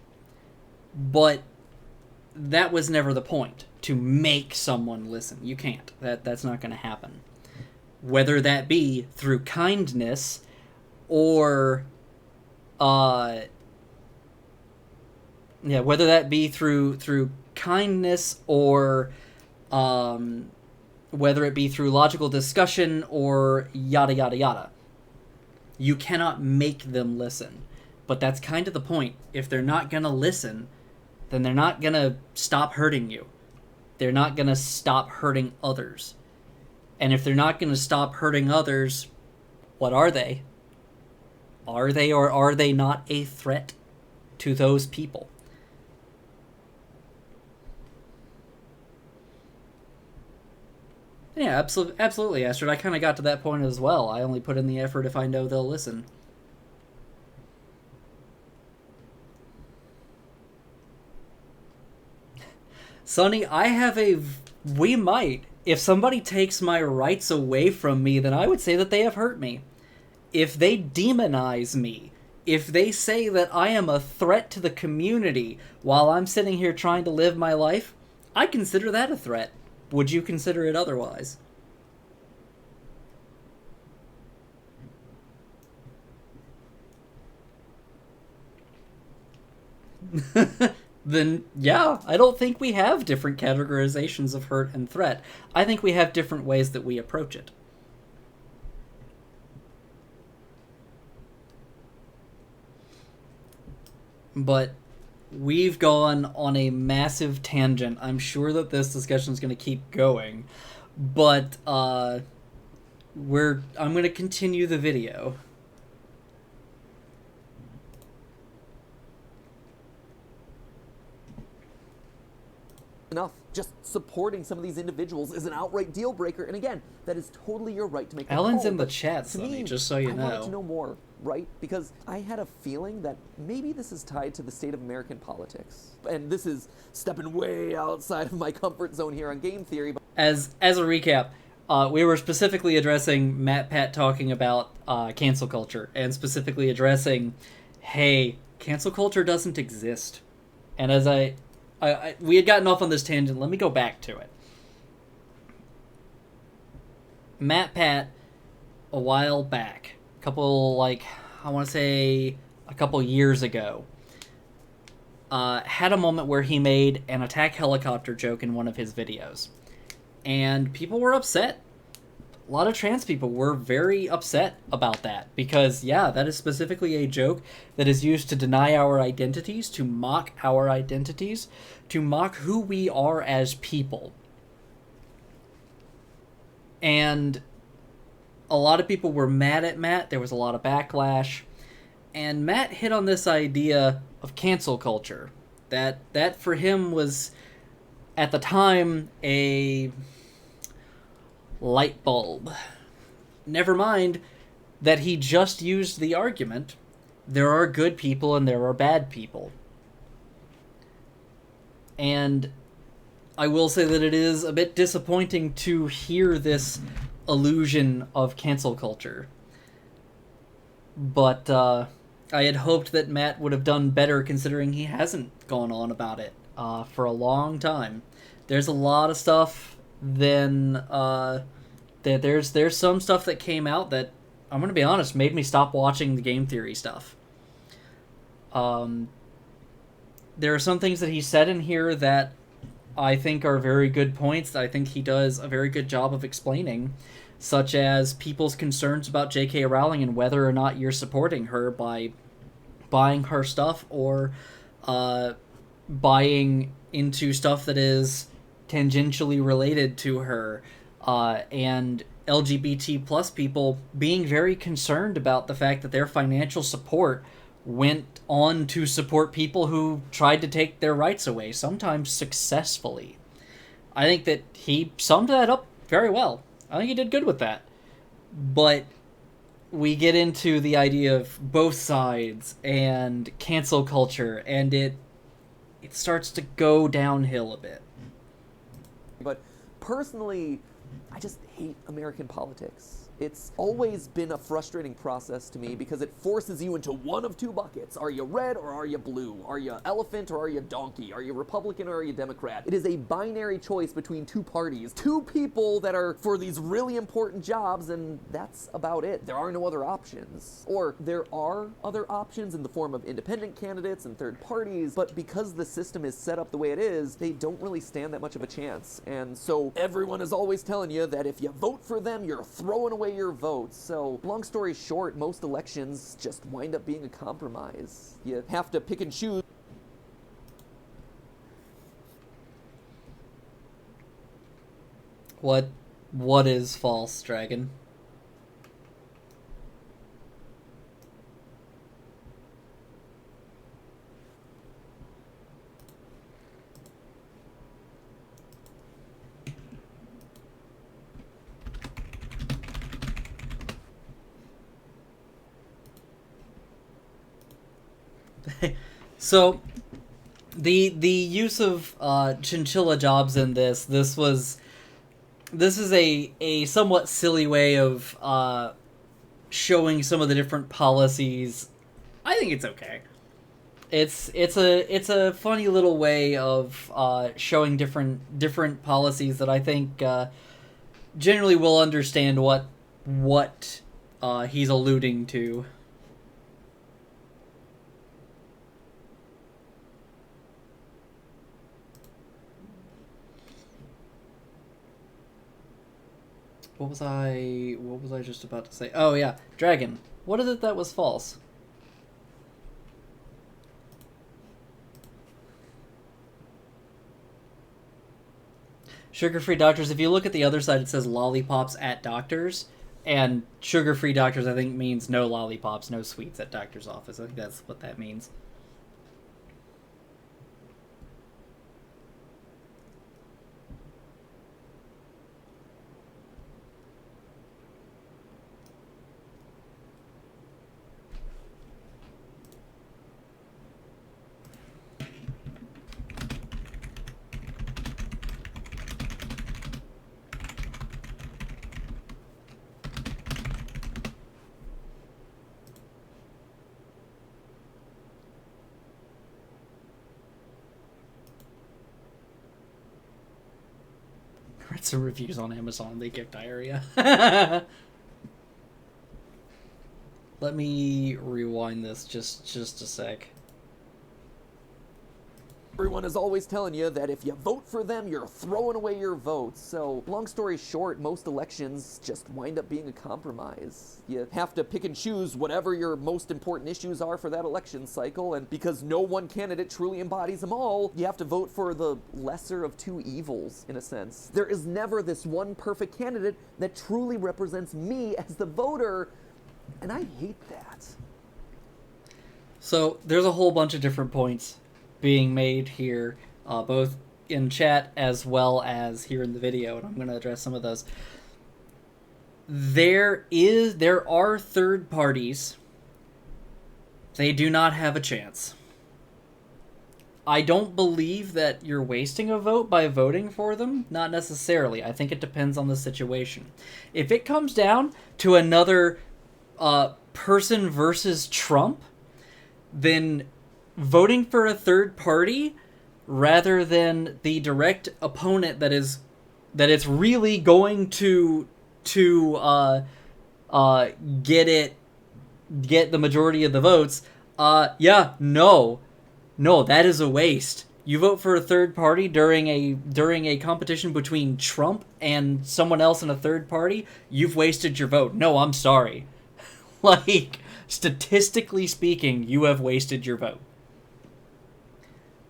But that was never the point, to make someone listen. You can't. That's not going to happen. Whether that be through kindness or whether that be through kindness or whether it be through logical discussion or yada yada yada. You cannot make them listen. But that's kind of the point. If they're not going to listen, then they're not going to stop hurting you. They're not going to stop hurting others. And if they're not going to stop hurting others, what are they? Are they or are they not a threat to those people? Yeah, absolutely, Astrid. I kind of got to that point as well. I only put in the effort if I know they'll listen. Sonny, we might. If somebody takes my rights away from me, then I would say that they have hurt me. If they demonize me, if they say that I am a threat to the community while I'm sitting here trying to live my life, I consider that a threat. Would you consider it otherwise? Then, yeah, I don't think we have different categorizations of hurt and threat. I think we have different ways that we approach it. But we've gone on a massive tangent. I'm sure that this discussion is going to keep going. But, I'm going to continue the video. Enough. Just supporting some of these individuals is an outright deal breaker, and again, that is totally your right to make. Ellen's call, in the chat, to Sonny, me, just so you I know. wanted to know more, right? Because I had a feeling that maybe this is tied to the state of American politics, and this is stepping way outside of my comfort zone here on game theory. But As a recap, we were specifically addressing Matpat talking about cancel culture, and specifically addressing, hey, cancel culture doesn't exist. And as we had gotten off on this tangent. Let me go back to it. Matpat, a while back, I want to say a couple years ago, had a moment where he made an attack helicopter joke in one of his videos. And people were upset. A lot of trans people were very upset about that because, yeah, that is specifically a joke that is used to deny our identities, to mock our identities, to mock who we are as people. And a lot of people were mad at Matt. There was a lot of backlash. And Matt hit on this idea of cancel culture. That for him was, at the time, a light bulb. Never mind that he just used the argument, there are good people and there are bad people. And I will say that it is a bit disappointing to hear this illusion of cancel culture. But I had hoped that Matt would have done better, considering he hasn't gone on about it for a long time. There's a lot of stuff. There's some stuff that came out that, I'm going to be honest, made me stop watching the game theory stuff. There are some things that he said in here that I think are very good points that I think he does a very good job of explaining, such as people's concerns about J.K. Rowling and whether or not you're supporting her by buying her stuff or buying into stuff that is tangentially related to her, and LGBT plus people being very concerned about the fact that their financial support went on to support people who tried to take their rights away, sometimes successfully. I think that he summed that up very well. I think he did good with that. But we get into the idea of both sides and cancel culture, and it starts to go downhill a bit. But personally, I just hate American politics. It's always been a frustrating process to me because it forces you into one of two buckets. Are you red or are you blue? Are you elephant or are you donkey? Are you Republican or are you Democrat? It is a binary choice between two parties, two people that are for these really important jobs, and that's about it. There are no other options. Or there are other options in the form of independent candidates and third parties, but because the system is set up the way it is, they don't really stand that much of a chance. And so everyone is always telling you that if you vote for them, you're throwing away your vote. So long story short, most elections just wind up being a compromise. You have to pick and choose. What is false, Dragon? So, the use of chinchilla jobs in this is a somewhat silly way of showing some of the different policies. I think it's okay. It's a funny little way of showing different policies that I think generally will understand what he's alluding to. What was I just about to say? Oh yeah, Dragon. What is it that was false? Sugar-free doctors, if you look at the other side, it says lollipops at doctors. And sugar-free doctors, I think, means no lollipops, no sweets at doctor's office. I think that's what that means. Read some reviews on Amazon, they give diarrhea. Let me rewind this just a sec. Everyone is always telling you that if you vote for them, you're throwing away your votes. So, long story short, most elections just wind up being a compromise. You have to pick and choose whatever your most important issues are for that election cycle, and because no one candidate truly embodies them all, you have to vote for the lesser of two evils, in a sense. There is never this one perfect candidate that truly represents me as the voter, and I hate that. So there's a whole bunch of different points being made here, both in chat as well as here in the video, and I'm going to address some of those. There are third parties. They do not have a chance. I don't believe that you're wasting a vote by voting for them. Not necessarily. I think it depends on the situation. If it comes down to another person versus Trump, then voting for a third party rather than the direct opponent that it's really going to get the majority of the votes, no, that is a waste. You vote for a third party during a competition between Trump and someone else in a third party, you've wasted your vote. No, I'm sorry. Like, statistically speaking, you have wasted your vote.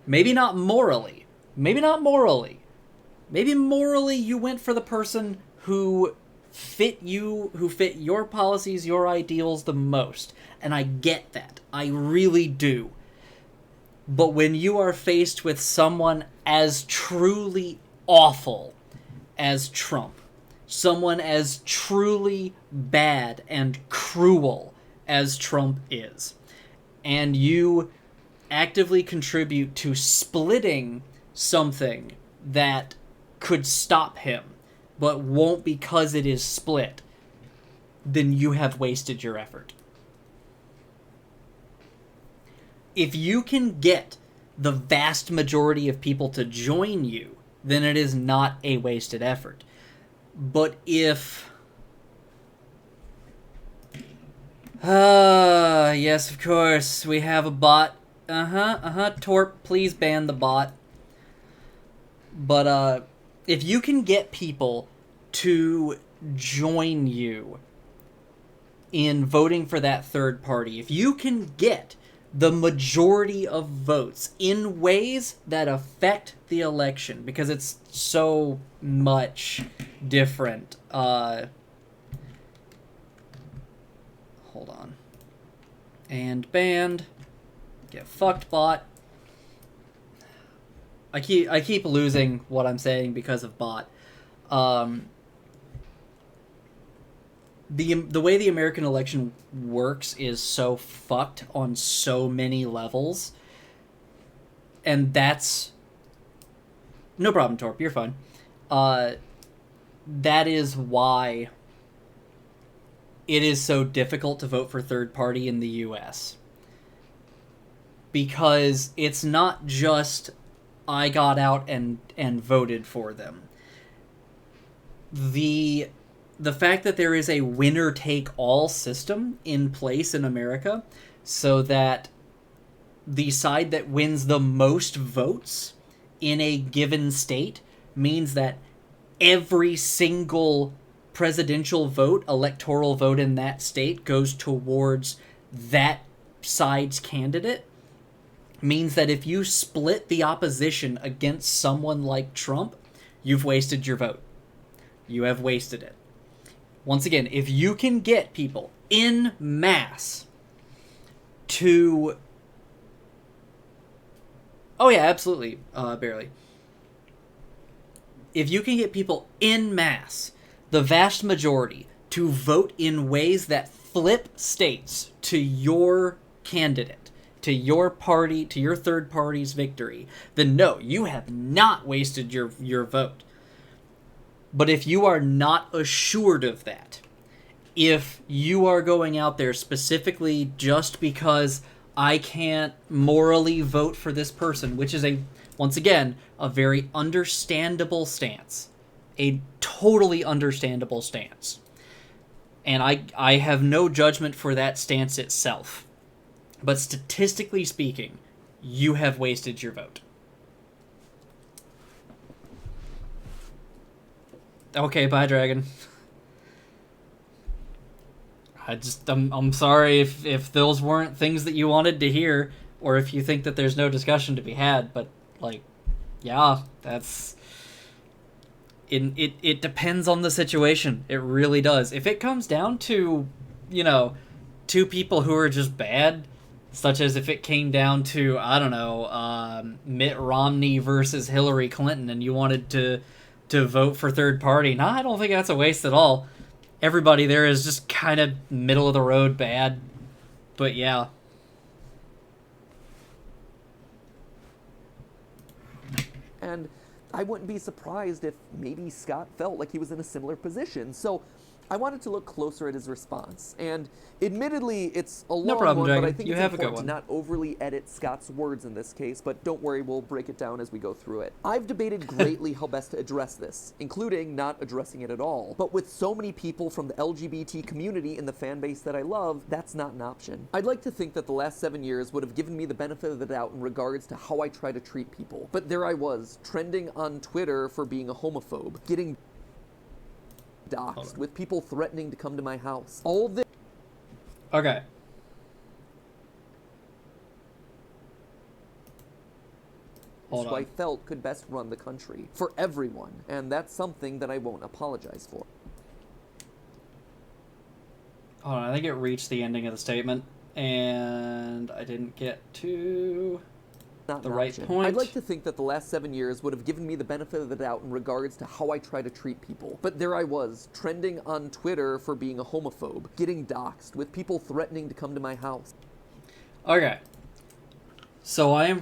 Maybe not morally. Maybe morally you went for the person who fit your policies, your ideals the most. And I get that. I really do. But when you are faced with someone as truly awful as Trump, someone as truly bad and cruel as Trump is, and you actively contribute to splitting something that could stop him, but won't because it is split, then you have wasted your effort. If you can get the vast majority of people to join you, then it is not a wasted effort. But if... yes, of course, we have a bot. Torp, please ban the bot. But, if you can get people to join you in voting for that third party, if you can get the majority of votes in ways that affect the election, because it's so much different. Hold on. And banned. Get fucked, bot. I keep losing what I'm saying because of bot. The way the American election works is so fucked on so many levels. And that's... No problem, Torp, you're fine. That is why it is so difficult to vote for third party in the US. Because it's not just I got out and voted for them. The fact that there is a winner-take-all system in place in America, so that the side that wins the most votes in a given state means that every single presidential vote, electoral vote in that state goes towards that side's candidate, means that if you split the opposition against someone like Trump, you've wasted your vote. You have wasted it. Once again, if you can get people en masse to... Oh yeah, absolutely, barely. If you can get people en masse, the vast majority, to vote in ways that flip states to your candidate, to your party, to your third party's victory, then no, you have not wasted your vote. But if you are not assured of that, if you are going out there specifically just because I can't morally vote for this person, which is once again, a very understandable stance. A totally understandable stance. And I have no judgment for that stance itself. But statistically speaking, you have wasted your vote. Okay, bye, Dragon. I'm sorry if those weren't things that you wanted to hear, or if you think that there's no discussion to be had, but, like, yeah, that's... It depends on the situation. It really does. If it comes down to, you know, two people who are just bad, such as if it came down to, I don't know, Mitt Romney versus Hillary Clinton, and you wanted to vote for third party, nah, I don't think that's a waste at all. Everybody there is just kind of middle of the road bad, but yeah. And I wouldn't be surprised if maybe Scott felt like he was in a similar position. So I wanted to look closer at his response. And admittedly, it's a long problem, one, Dragon. but I think You it's have a good important to one. not overly edit Scott's words in this case, but don't worry, we'll break it down as we go through it. I've debated greatly how best to address this, including not addressing it at all. But with so many people from the LGBT community in the fan base that I love, that's not an option. I'd like to think that the last 7 years would have given me the benefit of the doubt in regards to how I try to treat people. But there I was, trending on Twitter for being a homophobe, getting doxxed, with people threatening to come to my house. All this Okay. Hold who I on. felt could best run the country for everyone, and that's something that I won't apologize for. Hold on, I think it reached the ending of the statement, and I didn't get to Not the an right option. point. I'd like to think that the last 7 years would have given me the benefit of the doubt in regards to how I try to treat people. But there I was, trending on Twitter for being a homophobe, getting doxxed, with people threatening to come to my house. Okay. So I am